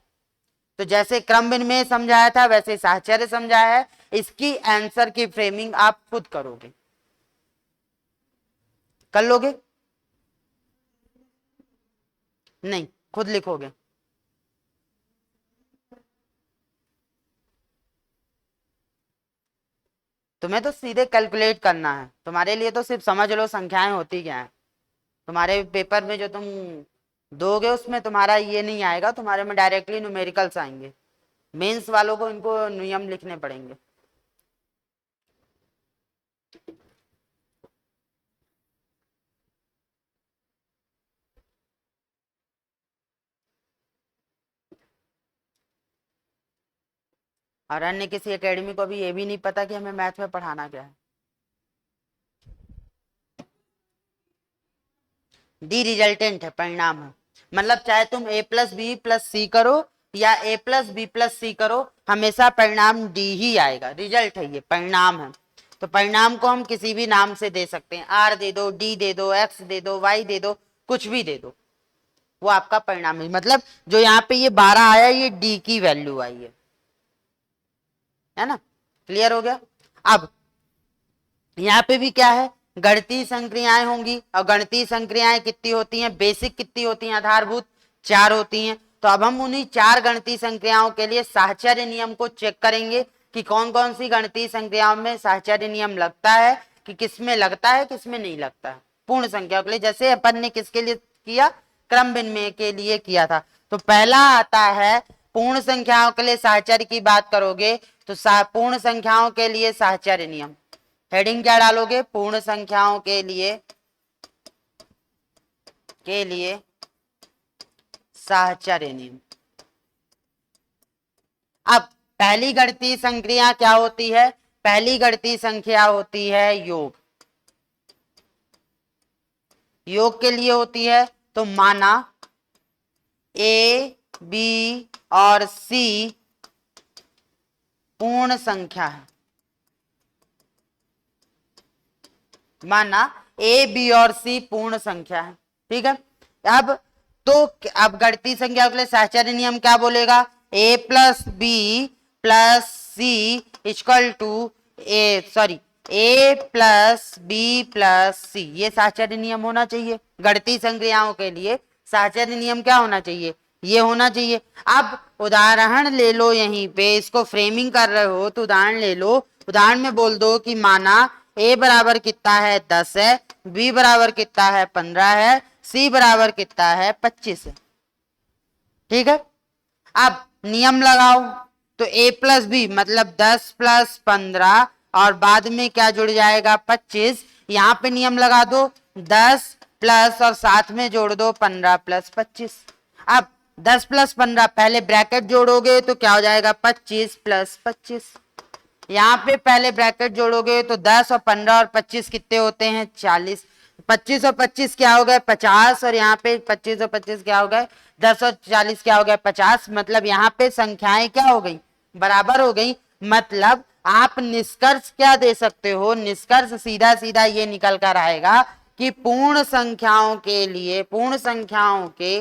तो जैसे क्रम में समझाया था वैसे साहचर्य समझाया है, इसकी आंसर की फ्रेमिंग आप खुद करोगे, कर लोगे, नहीं खुद लिखोगे। तुम्हें तो सीधे कैलकुलेट करना है, तुम्हारे लिए तो सिर्फ समझ लो संख्याएं होती क्या है। तुम्हारे पेपर में जो तुम दोगे उसमें तुम्हारा ये नहीं आएगा, तुम्हारे में डायरेक्टली न्यूमेरिकल्स आएंगे। मेंस वालों को इनको नियम लिखने पड़ेंगे। और अन्य किसी एकेडमी को भी ये भी नहीं पता कि हमें मैथ में पढ़ाना क्या है। डी रिजल्टेंट है, परिणाम है। मतलब चाहे तुम a+b+c करो या a+b+c करो, हमेशा परिणाम डी ही आएगा। रिजल्ट है, ये परिणाम है। तो परिणाम को हम किसी भी नाम से दे सकते हैं, r दे दो, d दे दो, x दे दो, y दे दो, कुछ भी दे दो, वो आपका परिणाम है। मतलब जो यहाँ पे ये 12 आया, ये डी की वैल्यू आई है ना। क्लियर हो गया। अब यहाँ पे भी क्या है, गणितीय संक्रियाएं होंगी, और गणितीय संक्रियाएं कितनी होती हैं, बेसिक कितनी होती हैं, आधारभूत 4 होती हैं। तो अब हम उन्हीं 4 गणितीय संक्रियाओं के लिए साहचर्य नियम को चेक करेंगे कि कौन कौन सी गणितीय संक्रियाओं में साहचर्य नियम लगता है, कि किसमें लगता है किसमें नहीं लगता है। पूर्ण संख्याओं के लिए, जैसे अपन ने किसके लिए किया, क्रम विनिमय के लिए किया था। तो पहला आता है पूर्ण संख्याओं के लिए साहचर्य की बात करोगे तो पूर्ण संख्याओं के लिए साहचर्य नियम, हेडिंग क्या डालोगे, पूर्ण संख्याओं के लिए साहचर्य नियम। अब पहली गणितीय संक्रिया क्या होती है, पहली गणितीय संख्या होती है योग। योग के लिए होती है तो माना a, b और c पूर्ण संख्या है। माना a, b और c पूर्ण संख्या है, ठीक है। अब तो अब गणितीय संख्या के लिए साहचर्य नियम क्या बोलेगा, a + b + c = a + b + c, ये साहचर्य नियम होना चाहिए। गणितीय संक्रियाओं के लिए साहचर्य नियम क्या होना चाहिए, ये होना चाहिए। अब उदाहरण ले लो, यहीं पे इसको फ्रेमिंग कर रहे हो तो उदाहरण ले लो। उदाहरण में बोल दो कि माना a बराबर कितना है 10 है, b बराबर कितना है 15 है, c बराबर कितना है 25 है, ठीक है। अब नियम लगाओ तो a + b मतलब 10 + 15 और बाद में क्या जुड़ जाएगा 25। यहाँ पे नियम लगा दो 10 प्लस और साथ में जोड़ दो 15 + 25। अब 10 + 15 पहले ब्रैकेट जोड़ोगे तो क्या हो जाएगा 25 + 25। यहाँ पे पहले ब्रैकेट जोड़ोगे तो 10 और 15 और 25 कितने होते हैं 40। 25 और 25 क्या हो गए 50, और यहाँ पे 25 और 25 क्या हो गए 10 और 40 क्या हो गए 50। मतलब यहाँ पे संख्याएं क्या हो गई, बराबर हो गई। मतलब आप निष्कर्ष क्या दे सकते हो, निष्कर्ष सीधा सीधा ये निकल कर आएगा कि पूर्ण संख्याओं के लिए, पूर्ण संख्याओं के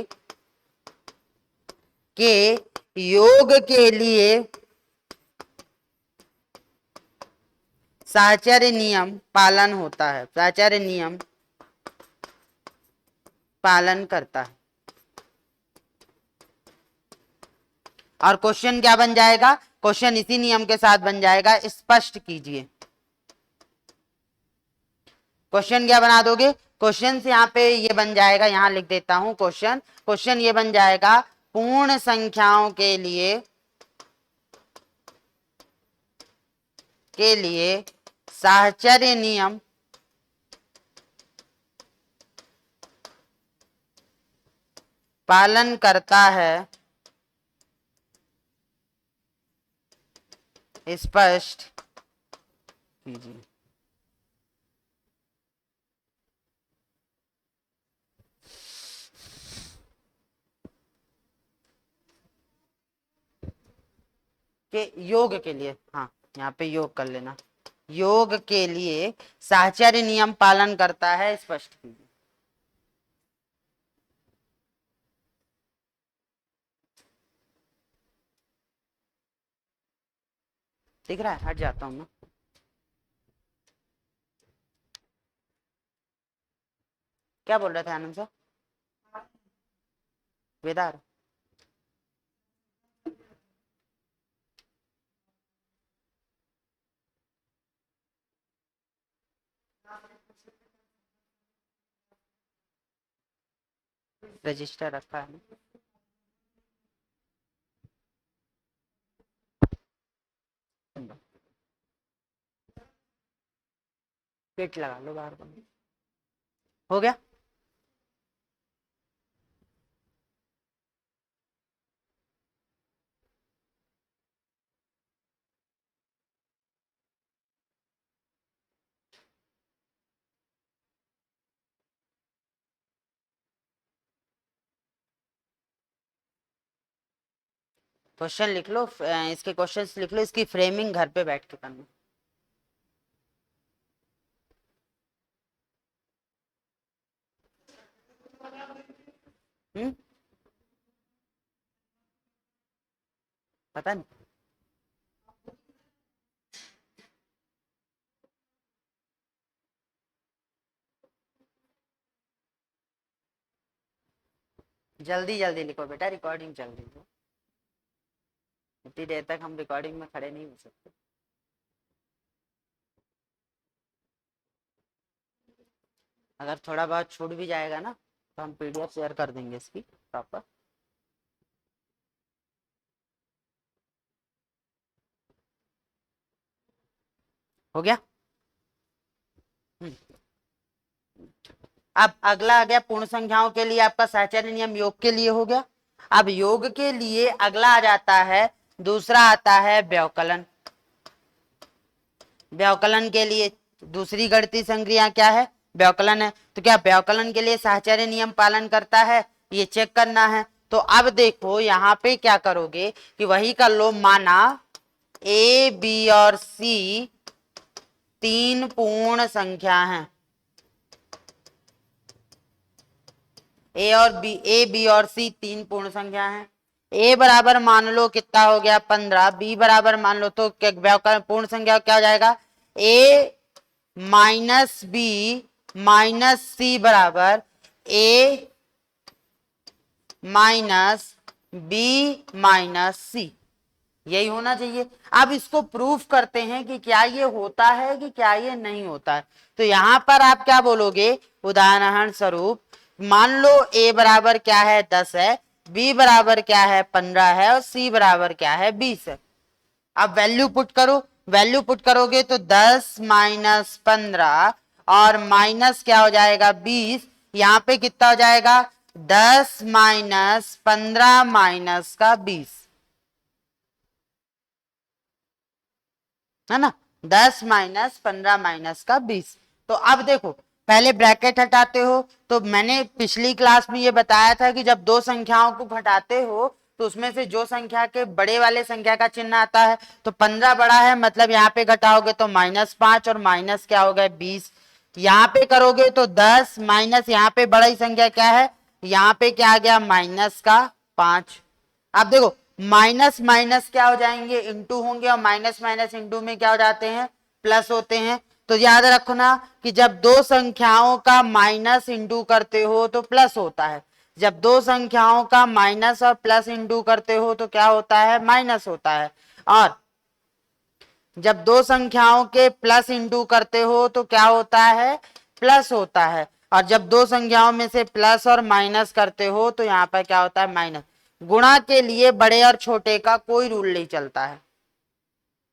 के योग के लिए साहचर्य नियम पालन होता है, साहचर्य नियम पालन करता है। और क्वेश्चन क्या बन जाएगा, क्वेश्चन इसी नियम के साथ बन जाएगा, स्पष्ट कीजिए। क्वेश्चन क्या बना दोगे, क्वेश्चन से यहाँ पे ये बन जाएगा, यहां लिख देता हूं क्वेश्चन, क्वेश्चन ये बन जाएगा पूर्ण संख्याओं के लिए साहचर्य नियम पालन करता है, स्पष्ट कीजिए। के योग के लिए, हाँ यहाँ पे योग कर लेना, योग के लिए साहचर्य नियम पालन करता है, स्पष्ट कीजिए। दिख रहा है, हट जाता हूं मैं। क्या बोल रहे थे आनंद सर, वेदार? रजिस्टर रखा है ना? पेट लगा लो बाहर, हो गया। क्वेश्चन लिख लो, इसके क्वेश्चंस लिख लो, इसकी फ्रेमिंग घर पे बैठ के करना। पता नहीं, जल्दी जल्दी लिखो बेटा, रिकॉर्डिंग चल रही है, इतनी देर तक हम रिकॉर्डिंग में खड़े नहीं हो सकते। अगर थोड़ा बहुत छूट भी जाएगा ना तो हम पीडीएफ शेयर कर देंगे इसकी प्रॉपर। हो गया। अब अगला आ गया पूर्ण संख्याओं के लिए आपका साहचर्य नियम, योग के लिए हो गया। अब योग के लिए अगला आ जाता है, दूसरा आता है व्यवकलन। व्यवकलन के लिए दूसरी गणितीय संक्रिया क्या है, व्यवकलन है। तो क्या व्यवकलन के लिए साहचर्य नियम पालन करता है, ये चेक करना है। तो अब देखो यहाँ पे क्या करोगे कि वही कर लो, माना ए बी और सी तीन पूर्ण संख्या हैं, ए बी और सी तीन पूर्ण संख्या हैं। ए बराबर मान लो कितना हो गया 15, बी बराबर मान लो, तो पूर्ण संख्या क्या हो जाएगा, ए माइनस बी माइनस सी बराबर ए माइनस बी माइनस सी, यही होना चाहिए। अब इसको प्रूफ करते हैं कि क्या ये होता है कि क्या ये नहीं होता है। तो यहां पर आप क्या बोलोगे, उदाहरण स्वरूप मान लो ए बराबर क्या है 10 है, बी बराबर क्या है 15 है और सी बराबर क्या है 20 है। अब वैल्यू पुट करो, वैल्यू पुट करोगे तो 10 माइनस 15 और माइनस क्या हो जाएगा 20, यहाँ पे कितना हो जाएगा 10 माइनस 15 माइनस का 20, है ना, 10 माइनस 15 माइनस का 20। तो अब देखो पहले ब्रैकेट हटाते हो, तो मैंने पिछली क्लास में ये बताया था कि जब दो संख्याओं को घटाते हो तो उसमें से जो संख्या के बड़े वाले संख्या का चिन्ह आता है, तो 15 बड़ा है, मतलब यहाँ पे घटाओगे तो -5 और माइनस क्या हो गया 20। यहाँ पे करोगे तो 10 माइनस यहाँ पे बड़ी संख्या क्या है, यहाँ पे क्या आ गया -5। आप देखो माइनस माइनस क्या हो जाएंगे, इंटू होंगे, और माइनस माइनस इंटू में क्या हो जाते हैं, प्लस होते हैं। तो याद रखना कि जब दो संख्याओं का माइनस इंटू करते हो तो प्लस होता है, जब दो संख्याओं का माइनस और प्लस इंटू करते हो तो क्या होता है, माइनस होता है। और जब दो संख्याओं के प्लस इंटू करते हो तो क्या होता है, प्लस होता है। और जब दो संख्याओं में से प्लस और माइनस करते हो तो यहाँ पर क्या होता है, माइनस। गुणा के लिए बड़े और छोटे का कोई रूल नहीं चलता है,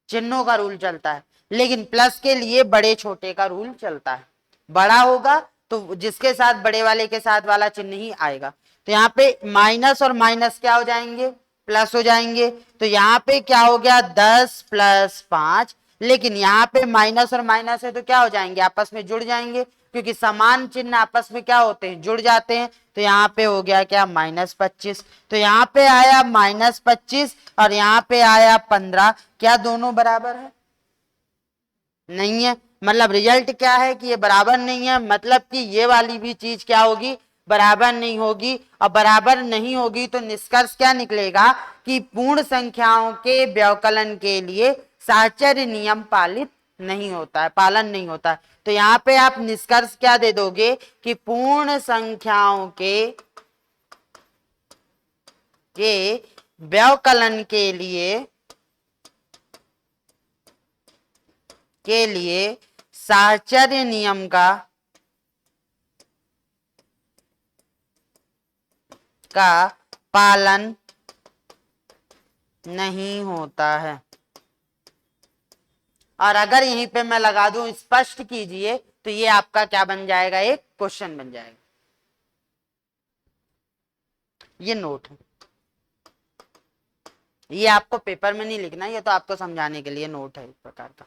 चिन्हों का रूल चलता है, लेकिन प्लस के लिए बड़े छोटे का रूल चलता है। बड़ा होगा तो जिसके साथ बड़े वाले के साथ वाला चिन्ह ही आएगा। तो यहाँ पे माइनस और माइनस क्या हो जाएंगे, प्लस हो जाएंगे। तो यहाँ पे क्या हो गया, 10 + 5, लेकिन यहाँ पे माइनस और माइनस है तो क्या हो जाएंगे, आपस में जुड़ जाएंगे, क्योंकि समान चिन्ह आपस में क्या होते हैं, जुड़ जाते हैं। तो यहाँ पे हो गया क्या, -25। तो यहाँ पे आया -25 और यहाँ पे आया 15। क्या दोनों बराबर है, नहीं है। मतलब रिजल्ट क्या है कि ये बराबर नहीं है, मतलब कि ये वाली भी चीज क्या होगी, बराबर नहीं होगी। और बराबर नहीं होगी तो निष्कर्ष क्या निकलेगा कि पूर्ण संख्याओं के व्यवकलन के लिए साहचर्य नियम पालित नहीं होता है, पालन नहीं होता है। तो यहाँ पे आप निष्कर्ष क्या दे दोगे कि पूर्ण संख्याओं के व्यवकलन के लिए साहचर्य नियम का पालन नहीं होता है। और अगर यहीं पे मैं लगा दूं स्पष्ट कीजिए, तो ये आपका क्या बन जाएगा, एक क्वेश्चन बन जाएगा। ये नोट है, ये आपको पेपर में नहीं लिखना, ये तो आपको समझाने के लिए नोट है एक प्रकार का।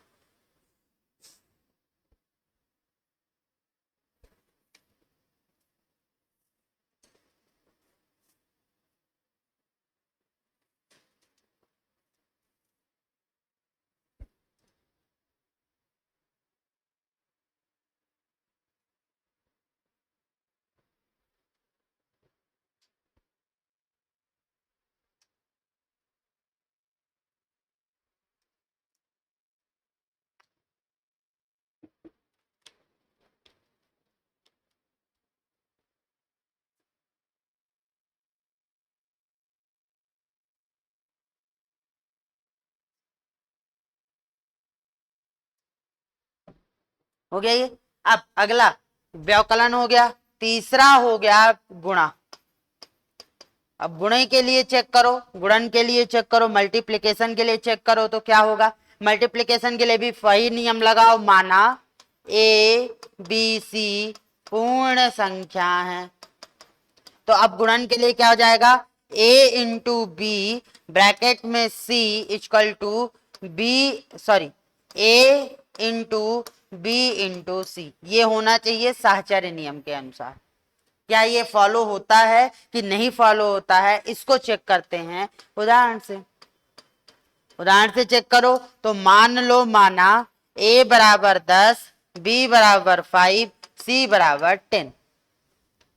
हो गया ये। अब अगला व्यवकलन हो गया, तीसरा हो गया गुणा। अब गुणे के लिए चेक करो, गुणन के लिए चेक करो, मल्टीप्लिकेशन के लिए चेक करो तो क्या होगा। मल्टीप्लिकेशन के लिए भी वही नियम लगाओ, माना ए बी सी पूर्ण संख्या है। तो अब गुणन के लिए क्या हो जाएगा, a इंटू बी ब्रैकेट में c equal to B, sorry a into B into C. ये होना चाहिए साहचर्य नियम के अनुसार। क्या ये फॉलो होता है कि नहीं फॉलो होता है, इसको चेक करते हैं उदाहरण से। उदाहरण से चेक करो तो मान लो, माना a बराबर 10, b बराबर 5, c बराबर 10।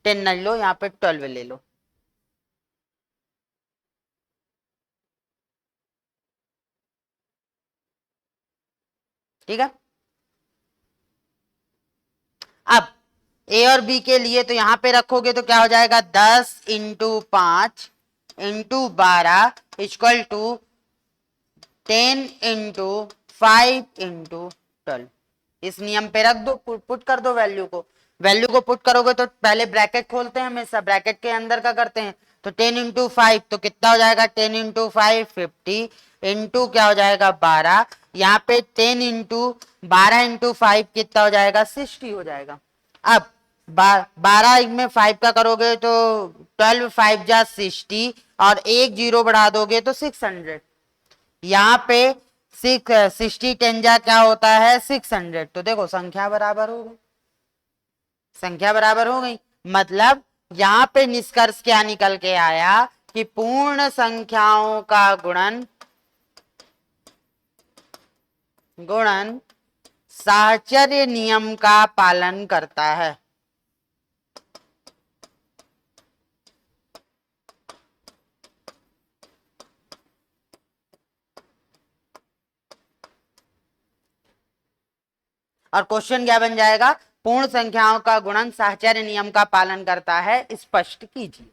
10 न लो, यहाँ पे 12 ले लो। ठीक है। अब ए और बी के लिए तो यहां पे रखोगे तो क्या हो जाएगा, 10 into 5 into 12 equal to 10 into 5 into 12। इस नियम पे रख दो, पुट कर दो वैल्यू को। वैल्यू को पुट करोगे तो पहले ब्रैकेट खोलते हैं, हमेशा ब्रैकेट के अंदर का करते हैं। तो 10 इंटू 5 तो कितना हो जाएगा, 10 इंटू 5 50 इंटू क्या हो जाएगा 12। यहाँ पे 10 इंटू 12 इंटू 5 कितना हो जाएगा, 60 हो जाएगा। अब 12 में 5 का करोगे तो 12 5 जा 60 और एक जीरो बढ़ा दोगे तो 600। यहाँ पे 60 10 जा क्या होता है, 600। तो देखो संख्या बराबर हो गई, संख्या बराबर हो गई। मतलब यहाँ पे निष्कर्ष क्या निकल के आया कि पूर्ण संख्याओं का गुणन साहचर्य नियम का पालन करता है। और क्वेश्चन क्या बन जाएगा, पूर्ण संख्याओं का गुणन साहचर्य नियम का पालन करता है, स्पष्ट कीजिए।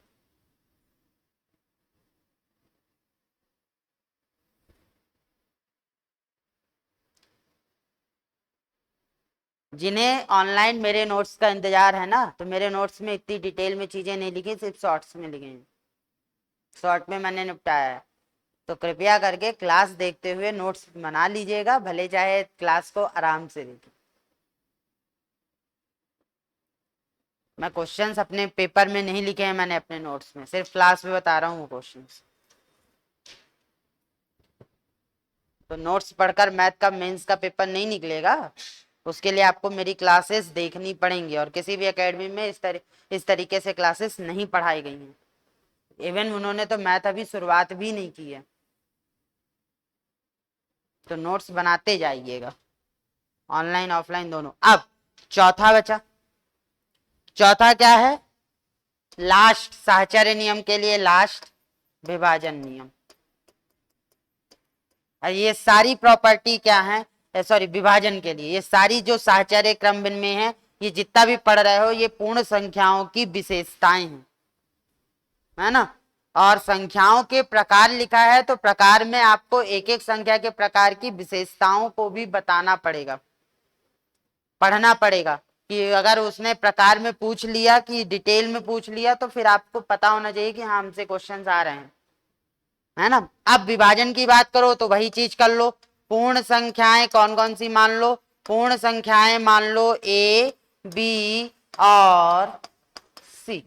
जिन्हें ऑनलाइन मेरे नोट्स का इंतजार है ना, तो मेरे नोट्स में इतनी डिटेल में चीजें नहीं लिखी, सिर्फ शॉर्ट्स में लिखे हैं, शॉर्ट में मैंने निपटाया है। तो कृपया करके क्लास देखते हुए नोट्स बना लीजिएगा, भले चाहे क्लास को आराम से देखिए। मैं क्वेश्चंस अपने पेपर में नहीं लिखे हैं मैंने अपने नोट्स में, सिर्फ क्लास में बता रहा हूँ क्वेश्चंस। तो नोट्स पढ़कर मैथ का मेंस का पेपर नहीं निकलेगा, उसके लिए आपको मेरी क्लासेस देखनी पड़ेंगी, और किसी भी एकेडमी में इस तरीके से क्लासेस नहीं पढ़ाई गई हैं। इवन उन्होंने तो मैथ अभी शुरुआत भी नहीं की है। तो नोट्स बनाते जाइएगा, ऑनलाइन ऑफलाइन दोनों। अब चौथा बचा, चौथा क्या है, लास्ट साहचर्य नियम के लिए लास्ट विभाजन नियम। ये सारी प्रॉपर्टी क्या है, सॉरी विभाजन के लिए, ये सारी जो साहचर्य क्रम में है, ये जितना भी पढ़ रहे हो, ये पूर्ण संख्याओं की विशेषताएं हैं, है ना। और संख्याओं के प्रकार लिखा है, तो प्रकार में आपको एक एक संख्या के प्रकार की विशेषताओं को भी बताना पड़ेगा, पढ़ना पड़ेगा। कि अगर उसने प्रकार में पूछ लिया, कि डिटेल में पूछ लिया, तो फिर आपको पता होना चाहिए कि हाँ हमसे क्वेश्चंस आ रहे हैं, है ना। अब विभाजन की बात करो तो वही चीज कर लो। पूर्ण संख्याएं कौन कौन सी मान लो, पूर्ण संख्याएं मान लो ए बी और सी,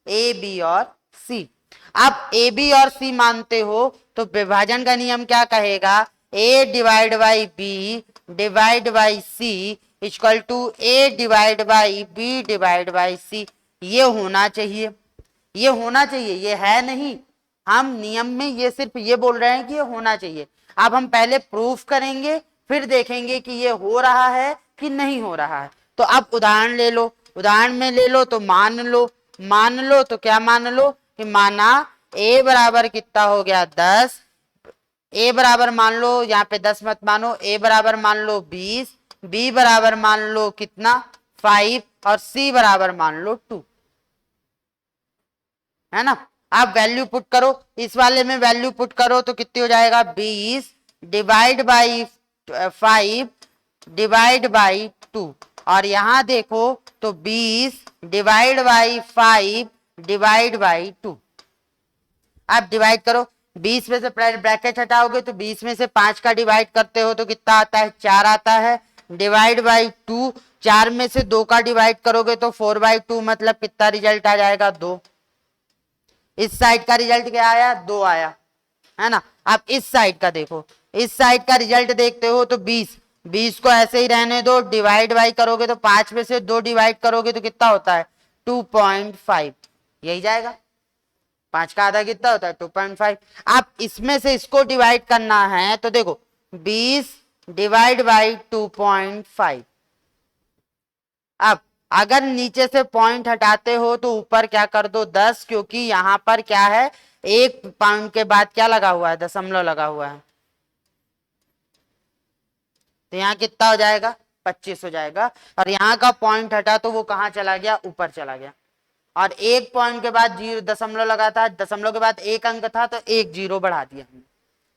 ए बी और सी। अब ए बी और सी मानते हो तो विभाजन का नियम क्या कहेगा, A divide by B divide by C equal to A divide by B divide by C. ये होना चाहिए, ये होना चाहिए, ये है नहीं। हम नियम में ये सिर्फ ये बोल रहे हैं कि ये होना चाहिए। अब हम पहले प्रूफ करेंगे, फिर देखेंगे कि ये हो रहा है कि नहीं हो रहा है। तो अब उदाहरण ले लो, उदाहरण में ले लो तो मान लो, मान लो तो क्या मान लो कि माना a बराबर कितना हो गया 10, a बराबर मान लो, यहाँ पे 10 मत मानो, a बराबर मान लो 20, b बराबर मान लो कितना 5 और c बराबर मान लो 2, है ना। आप वैल्यू पुट करो, इस वाले में वैल्यू पुट करो तो कितनी हो जाएगा 20 डिवाइड बाई 5 डिवाइड बाई 2, और यहां देखो तो 20 डिवाइड बाई 5 डिवाइड बाई 2। आप डिवाइड करो, 20 में से ब्रैकेट हटाओगे तो 20 में से 5 का डिवाइड करते हो तो कितना आता है 4 आता है, डिवाइड बाई 2, 4 में से 2 का डिवाइड करोगे तो 4/2, मतलब कितना रिजल्ट आ जाएगा 2। इस साइड का रिजल्ट क्या आया 2 आया, है ना। आप इस साइड का देखो, इस साइड का रिजल्ट देखते हो तो 20, 20 को ऐसे ही रहने दो, डिवाइड बाई करोगे तो 5 में से 2 डिवाइड करोगे तो कितना होता है 2.5, यही जाएगा। 5 का आधा कितना होता है 2.5। आप इसमें से इसको डिवाइड करना है तो देखो 20 डिवाइड बाई 2.5। अब अगर नीचे से पॉइंट हटाते हो तो ऊपर क्या कर दो 10, क्योंकि यहां पर क्या है, एक पॉइंट के बाद क्या लगा हुआ है, दशमलव लगा हुआ है, तो यहाँ कितना हो जाएगा 25 हो जाएगा। और यहाँ का पॉइंट हटा तो वो कहाँ चला गया, ऊपर चला गया। और एक पॉइंट के बाद जीरो दशमलव लगा था, दशमलव के बाद एक अंक था तो एक जीरो बढ़ा दिया हमने,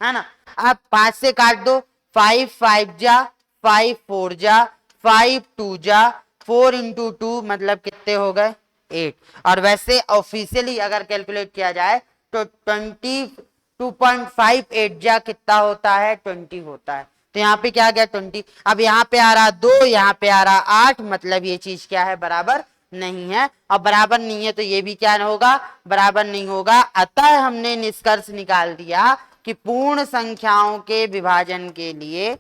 है ना। अब 5 से काट दो, 5 5 जा 5 4 जा 5 2 जा 4 इंटू 2 मतलब कितने हो गए 8। और वैसे ऑफिशियली अगर कैलकुलेट किया जाए तो 22.58 जा कितना होता है 20 होता है। तो यहाँ पे क्या गया 20। अब यहाँ पे आ रहा 2, यहाँ पे आ रहा 8, मतलब ये चीज क्या है बराबर नहीं है। और बराबर नहीं है तो ये भी क्या होगा, बराबर नहीं होगा। अतः हमने निष्कर्ष निकाल दिया कि पूर्ण संख्याओं के विभाजन के लिए,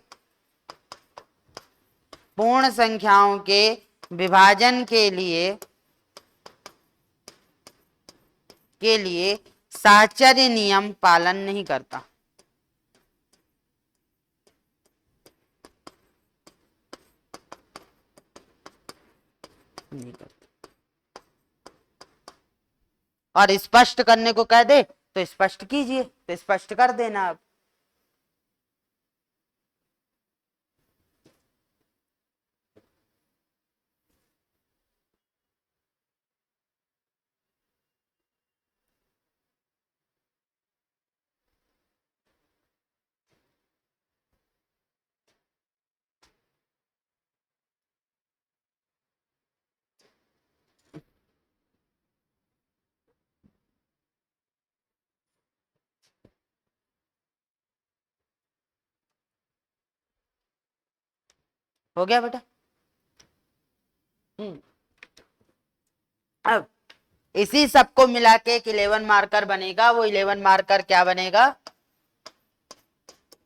पूर्ण संख्याओं के विभाजन के लिए साहचर्य नियम पालन नहीं करता। नहीं करता। और स्पष्ट करने को कह दे तो स्पष्ट कीजिए, तो स्पष्ट कर देना। अब हो गया बेटा। अब इसी सबको मिला के एक 11 मार्कर बनेगा। वो 11 मार्कर क्या बनेगा?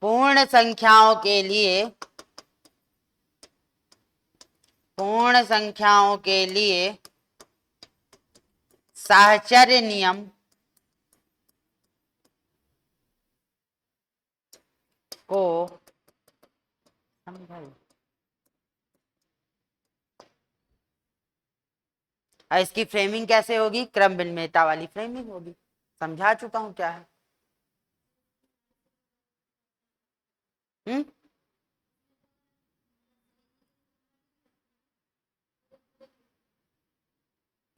पूर्ण संख्याओं के लिए, पूर्ण संख्याओं के लिए साहचर्य नियम को समझाइए। और इसकी फ्रेमिंग कैसे होगी? क्रम भिन्नता वाली फ्रेमिंग होगी। समझा चुका हूं क्या है।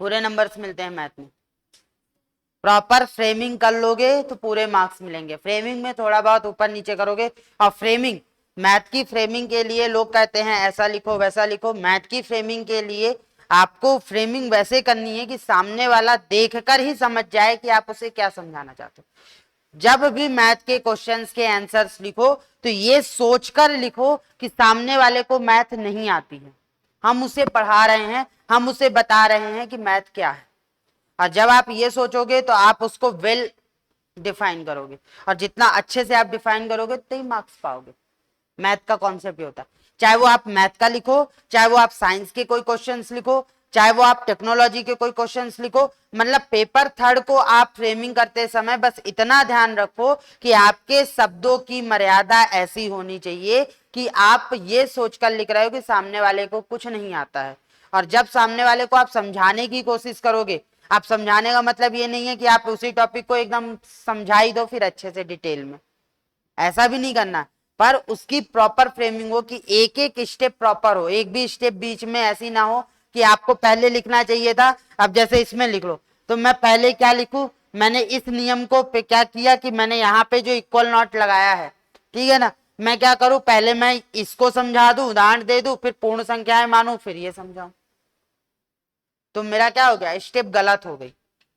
पूरे नंबर्स मिलते हैं मैथ में। प्रॉपर फ्रेमिंग कर लोगे तो पूरे मार्क्स मिलेंगे। फ्रेमिंग में थोड़ा बहुत ऊपर नीचे करोगे। और फ्रेमिंग, मैथ की फ्रेमिंग के लिए लोग कहते हैं ऐसा लिखो वैसा लिखो। मैथ की फ्रेमिंग के लिए आपको फ्रेमिंग वैसे करनी है कि सामने वाला देखकर ही समझ जाए कि आप उसे क्या समझाना चाहते हो। जब भी मैथ के क्वेश्चंस के आंसर्स लिखो तो ये सोचकर लिखो कि सामने वाले को मैथ नहीं आती है, हम उसे पढ़ा रहे हैं, हम उसे बता रहे हैं कि मैथ क्या है। और जब आप ये सोचोगे तो आप उसको वेल डिफाइन करोगे, और जितना अच्छे से आप डिफाइन करोगे उतने ही मार्क्स पाओगे। मैथ का कॉन्सेप्ट ये होता है। चाहे वो आप मैथ का लिखो, चाहे वो आप साइंस के कोई क्वेश्चंस लिखो, चाहे वो आप टेक्नोलॉजी के कोई क्वेश्चंस लिखो, मतलब पेपर थर्ड को आप फ्रेमिंग करते समय बस इतना ध्यान रखो कि आपके शब्दों की मर्यादा ऐसी होनी चाहिए कि आप ये सोचकर लिख रहे हो कि सामने वाले को कुछ नहीं आता है। और जब सामने वाले को आप समझाने की कोशिश करोगे, आप समझाने का मतलब ये नहीं है कि आप उसी टॉपिक को एकदम समझा ही दो फिर अच्छे से डिटेल में, ऐसा भी नहीं करना। पर उसकी प्रॉपर फ्रेमिंग हो कि एक एक स्टेप प्रॉपर हो, एक भी स्टेप बीच में ऐसी ना हो कि आपको पहले लिखना चाहिए था, अब जैसे इसमें लिख लो तो मैं पहले क्या लिखूं, मैंने इस नियम को पे क्या किया कि मैंने यहाँ पे जो इक्वल नॉट लगाया है, ठीक है ना, मैं क्या करूं, पहले मैं इसको समझा दूं, उदाहरण दे दूं, फिर पूर्ण संख्याएं मानूं, फिर ये समझाऊं, तो मेरा क्या हो गया, स्टेप गलत हो गई।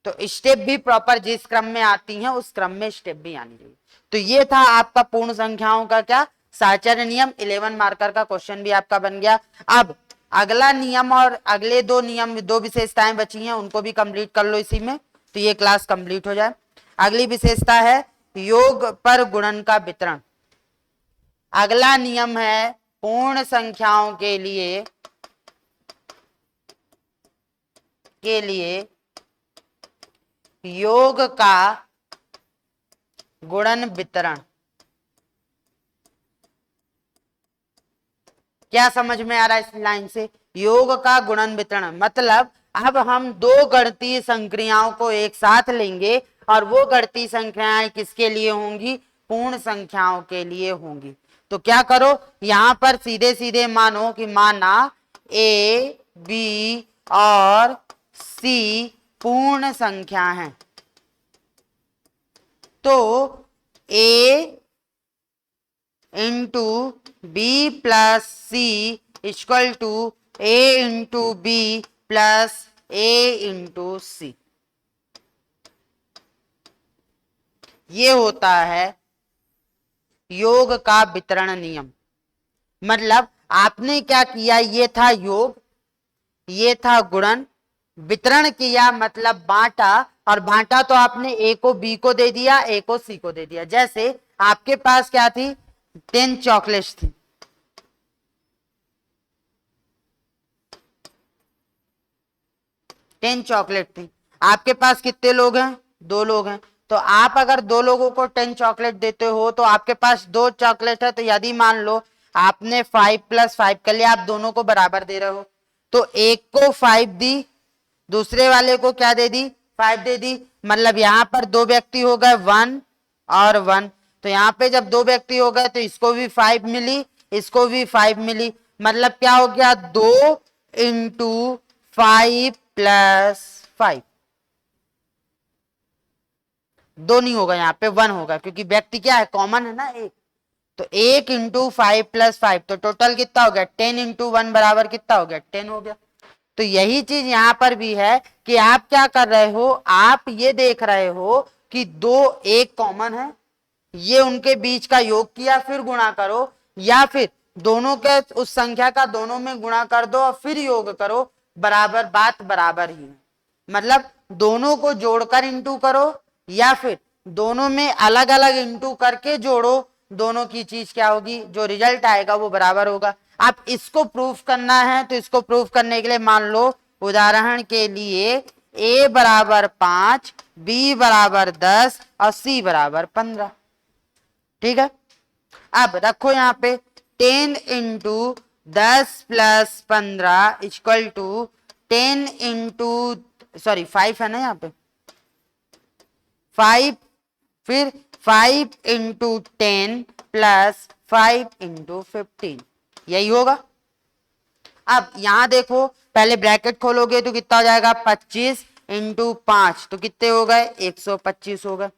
तो स्टेप भी प्रॉपर जिस क्रम में आती हैं उस क्रम में स्टेप भी आनी चाहिए। तो ये था आपका पूर्ण संख्याओं का क्या, साहचर्य नियम। 11 मार्कर का क्वेश्चन भी आपका बन गया। अब अगला नियम और अगले दो नियम, दो विशेषताएं बची हैं, उनको भी कंप्लीट कर लो इसी में, तो ये क्लास कंप्लीट हो जाए। अगली विशेषता है योग पर गुणन का वितरण। अगला नियम है पूर्ण संख्याओं के लिए योग का गुणन वितरण। क्या समझ में आ रहा है इस लाइन से? योग का गुणन वितरण मतलब अब हम दो गणितीय संक्रियाओं को एक साथ लेंगे और वो गणितीय संख्याएं किसके लिए होंगी, पूर्ण संख्याओं के लिए होंगी। तो क्या करो, यहां पर सीधे सीधे मानो कि माना ए बी और सी पूर्ण संख्या हैं, तो a into B plus C equal to A into B plus A into C. ये होता है योग का वितरण नियम। मतलब आपने क्या किया, ये था योग, ये था गुणन, वितरण किया मतलब बांटा, और बांटा तो आपने ए को बी को दे दिया, ए को सी को दे दिया। जैसे आपके पास क्या थी, 10 चॉकलेट्स थी, 10 चॉकलेट थी। आपके पास कितने लोग हैं, 2 लोग हैं, तो आप अगर 2 लोगों को 10 चॉकलेट देते हो तो आपके पास 2 चॉकलेट है, तो यदि मान लो आपने 5 + 5 कर लिया, आप दोनों को बराबर दे रहे हो, तो एक को 5 दी, दूसरे वाले को क्या दे दी, 5 दे दी। मतलब यहां पर 2 व्यक्ति हो गए, 1 और 1। तो यहाँ पे जब 2 व्यक्ति हो गए तो इसको भी 5 मिली, इसको भी 5 मिली। मतलब क्या हो गया, 2 इंटू 5 + 5, 2 नहीं होगा, यहाँ पे 1 होगा, क्योंकि व्यक्ति क्या है, कॉमन है ना एक। तो 1 इंटू 5 + 5, तो टोटल कितना हो गया, 10 इंटू 1 बराबर कितना हो गया, 10 हो गया। तो यही चीज यहां पर भी है कि आप क्या कर रहे हो, आप ये देख रहे हो कि 2 एक कॉमन है, ये उनके बीच का योग किया फिर गुणा करो, या फिर दोनों के उस संख्या का दोनों में गुणा कर दो और फिर योग करो, बराबर बात बराबर ही है। मतलब दोनों को जोड़कर इंटू करो या फिर दोनों में अलग अलग इंटू करके जोड़ो, दोनों की चीज क्या होगी, जो रिजल्ट आएगा वो बराबर होगा। अब इसको प्रूफ करना है तो इसको प्रूफ करने के लिए मान लो उदाहरण के लिए a बराबर 5, b बराबर 10 और c बराबर 15। ठीक है, अब रखो यहां पे 10 into 10 plus 15 equal to 10 into, sorry 5 है ना यहाँ पे, 5, फिर 5 इंटू 10 प्लस 5 इंटू 15, यही होगा। अब यहां देखो, पहले ब्रैकेट खोलोगे तो कितना हो जाएगा, 25 इंटू 5 तो कितने हो गए, 125 हो गए,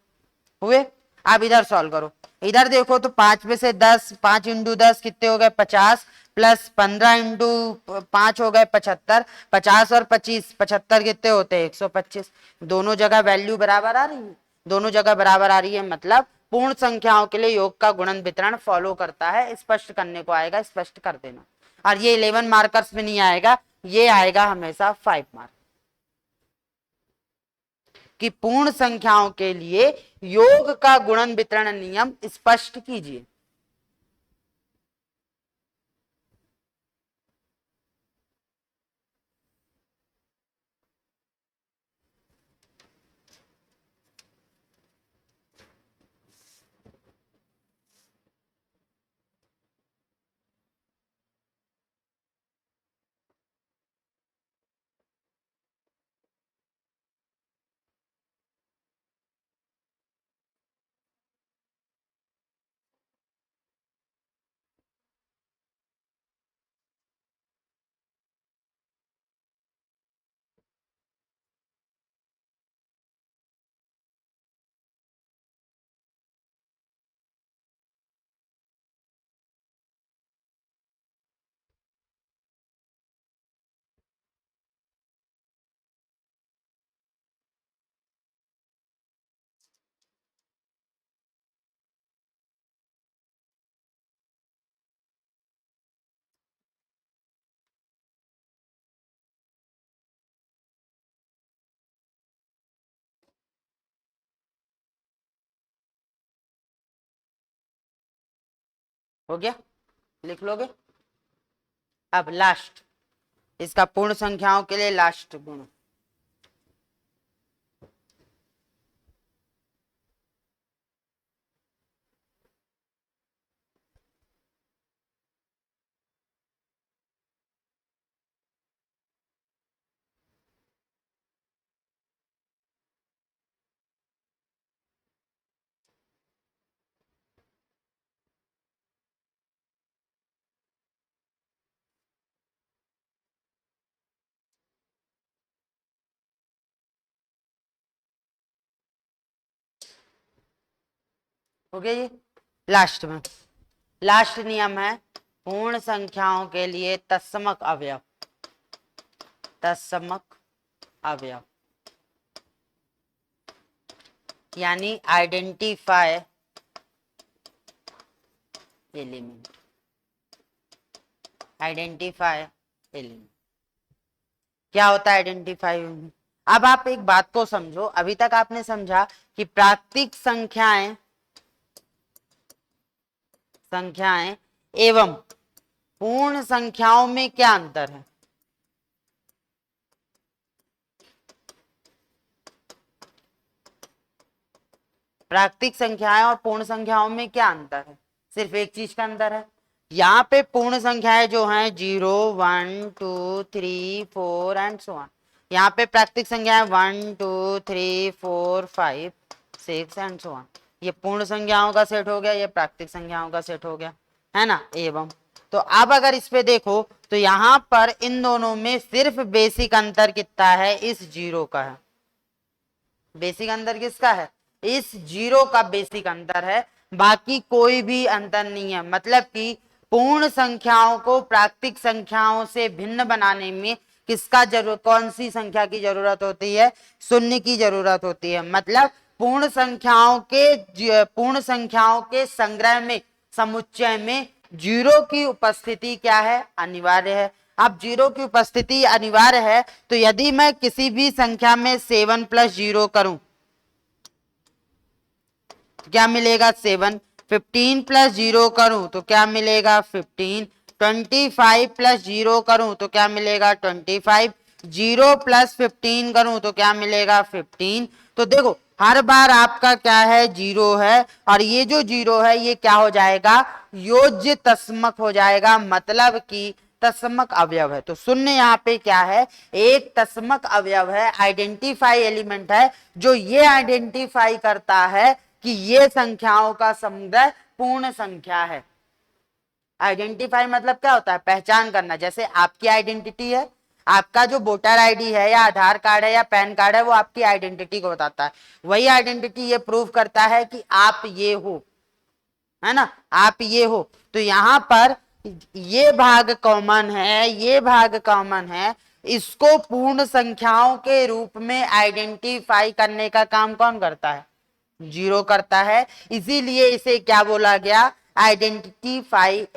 हुए। अब इधर सॉल्व करो, इधर देखो तो 5 में से 10, 5 इंटू 10 कितने हो गए 50, प्लस 15 इंटू 5 हो गए 75, 50 और 25, 75 कितने होते हैं 125। दोनों जगह वैल्यू बराबर आ रही है, दोनों जगह बराबर आ रही है, मतलब पूर्ण संख्याओं के लिए योग का गुणन वितरण फॉलो करता है। स्पष्ट करने को आएगा, स्पष्ट कर देना। और ये 11 मार्कर्स में नहीं आएगा, ये आएगा हमेशा 5 मार्क कि पूर्ण संख्याओं के लिए योग का गुणन वितरण नियम स्पष्ट कीजिए। हो गया, लिख लोगे। अब लास्ट, इसका पूर्ण संख्याओं के लिए लास्ट गुण, हो गया। ये लास्ट में लास्ट नियम है, पूर्ण संख्याओं के लिए तत्समक अवयव, तत्समक अवयव यानी आइडेंटिफाई एलिमेंट, आइडेंटिफाई एलिमेंट क्या होता है आइडेंटिफाई। अब आप एक बात को समझो, अभी तक आपने समझा कि प्राकृतिक संख्याएं एवं पूर्ण संख्याओं में क्या अंतर है। प्राकृतिक संख्याएं और पूर्ण संख्याओं में क्या अंतर है, सिर्फ एक चीज का अंतर है। यहाँ पे पूर्ण संख्याएं जो हैं 0, 1, 2, 3, 4 एंड सो ऑन, यहाँ पे प्राकृतिक संख्याएं 1, 2, 3, 4, 5, 6 एंड सो ऑन। ये पूर्ण संख्याओं का सेट हो गया, ये प्राकृतिक संख्याओं का सेट हो गया, है ना। एवं तो अब अगर इस पे देखो तो यहाँ पर इन दोनों में सिर्फ बेसिक अंतर कितना है, इस 0 का है। बेसिक अंतर किसका है, इस 0 का बेसिक अंतर है, बाकी कोई भी अंतर नहीं है। मतलब कि पूर्ण संख्याओं को प्राकृतिक संख्याओं से भिन्न बनाने में किसका जरूरत, कौन सी संख्या की जरूरत होती है, शून्य की जरूरत होती है। मतलब पूर्ण संख्याओं के संग्रह में, समुच्चय में जीरो की उपस्थिति क्या है, अनिवार्य है। अब जीरो की उपस्थिति अनिवार्य है, तो यदि मैं किसी भी संख्या में 7 + 0 करूं तो क्या मिलेगा 7। 15 + 0 करूं तो क्या मिलेगा 15। 25 + 0 करूं तो क्या मिलेगा 25। 0 + 15 करूं तो क्या मिलेगा 15। तो देखो हर बार आपका क्या है, जीरो है, और ये जो जीरो है ये क्या हो जाएगा, योज्य तस्मक हो जाएगा, मतलब कि तस्मक अवयव है। तो शून्य यहाँ पे क्या है, एक तस्मक अवयव है, आइडेंटिफाई एलिमेंट है, जो ये आइडेंटिफाई करता है कि ये संख्याओं का समुदाय पूर्ण संख्या है। आइडेंटिफाई मतलब क्या होता है, पहचान करना। जैसे आपकी आइडेंटिटी है, आपका जो वोटर आईडी है या आधार कार्ड है या पैन कार्ड है, वो आपकी आइडेंटिटी को बताता है। वही आइडेंटिटी ये प्रूव करता है कि आप ये हो, है ना, आप ये हो। तो यहां पर ये भाग कॉमन है, ये भाग कॉमन है, इसको पूर्ण संख्याओं के रूप में आइडेंटिफाई करने का काम कौन करता है, जीरो करता है। इसीलिए इसे क्या बोला गया, आइडेंटिफाई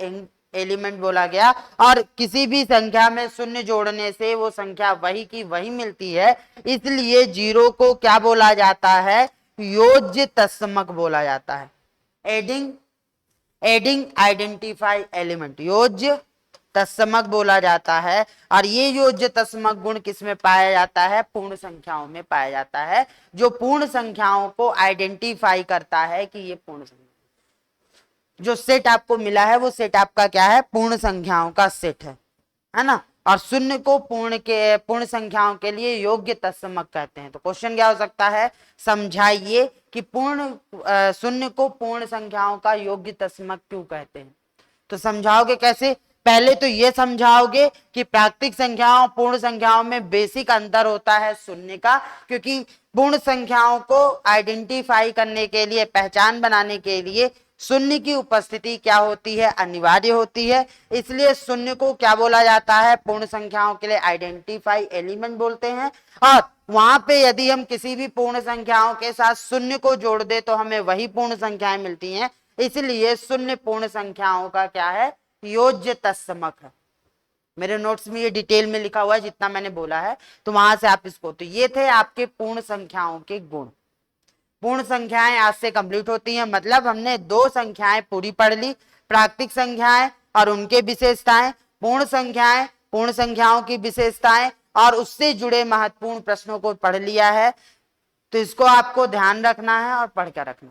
एलिमेंट बोला गया। और किसी भी संख्या में शून्य जोड़ने से वो संख्या वही की वही मिलती है, इसलिए जीरो को क्या बोला जाता है, योज्य तस्मक बोला जाता है। एडिंग आइडेंटिफाई एलिमेंट योज्य तस्मक बोला जाता है। और ये योज्य तस्मक गुण किसमें पाया जाता है, पूर्ण संख्याओं में पाया जाता है, जो पूर्ण संख्याओं को आइडेंटिफाई करता है कि ये पूर्ण संख्या। जो सेट आपको मिला है वो सेट आपका क्या है, पूर्ण संख्याओं का सेट है ना। और शून्य को पूर्ण संख्याओं के लिए योग्य तत्समक कहते हैं। तो क्वेश्चन क्या हो सकता है, समझाइए कि शून्य को पूर्ण संख्याओं का योग्य तत्समक क्यों कहते हैं। तो समझाओगे कैसे, पहले तो ये समझाओगे कि प्राकृतिक संख्याओं पूर्ण संख्याओं में बेसिक अंतर होता है शून्य का, क्योंकि पूर्ण संख्याओं को आइडेंटिफाई करने के लिए, पहचान बनाने के लिए शून्य की उपस्थिति क्या होती है, अनिवार्य होती है। इसलिए शून्य को क्या बोला जाता है, पूर्ण संख्याओं के लिए आइडेंटिफाई एलिमेंट बोलते हैं। और वहां पे यदि हम किसी भी पूर्ण संख्याओं के साथ शून्य को जोड़ दे तो हमें वही पूर्ण संख्याएं मिलती हैं, इसलिए शून्य पूर्ण संख्याओं का क्या है, योज्य तत्समक है। मेरे नोट्स में ये डिटेल में लिखा हुआ है जितना मैंने बोला है, तो वहां से आप इसको, तो ये थे आपके पूर्ण संख्याओं के गुण। पूर्ण संख्याएं आज से कंप्लीट होती हैं, मतलब हमने दो संख्याएं पूरी पढ़ ली, प्राकृतिक संख्याएं और उनके विशेषताएं, पूर्ण संख्याएं, पूर्ण संख्याओं की विशेषताएं, और उससे जुड़े महत्वपूर्ण प्रश्नों को पढ़ लिया है। तो इसको आपको ध्यान रखना है और पढ़ कर रखना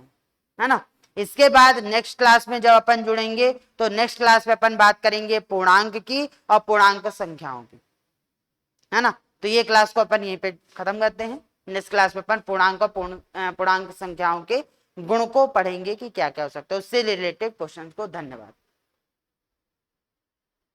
है ना। इसके बाद नेक्स्ट क्लास में जब अपन जुड़ेंगे तो नेक्स्ट क्लास में अपन बात करेंगे पूर्णांक की और पूर्णांक संख्याओं की, है ना। तो ये क्लास को अपन यहीं पे खत्म करते हैं। नेक्स्ट क्लास में अपन पूर्णांक और पूर्णांक संख्याओं के गुण को पढ़ेंगे कि क्या क्या हो सकता है, उससे रिलेटेड क्वेश्चन को। धन्यवाद।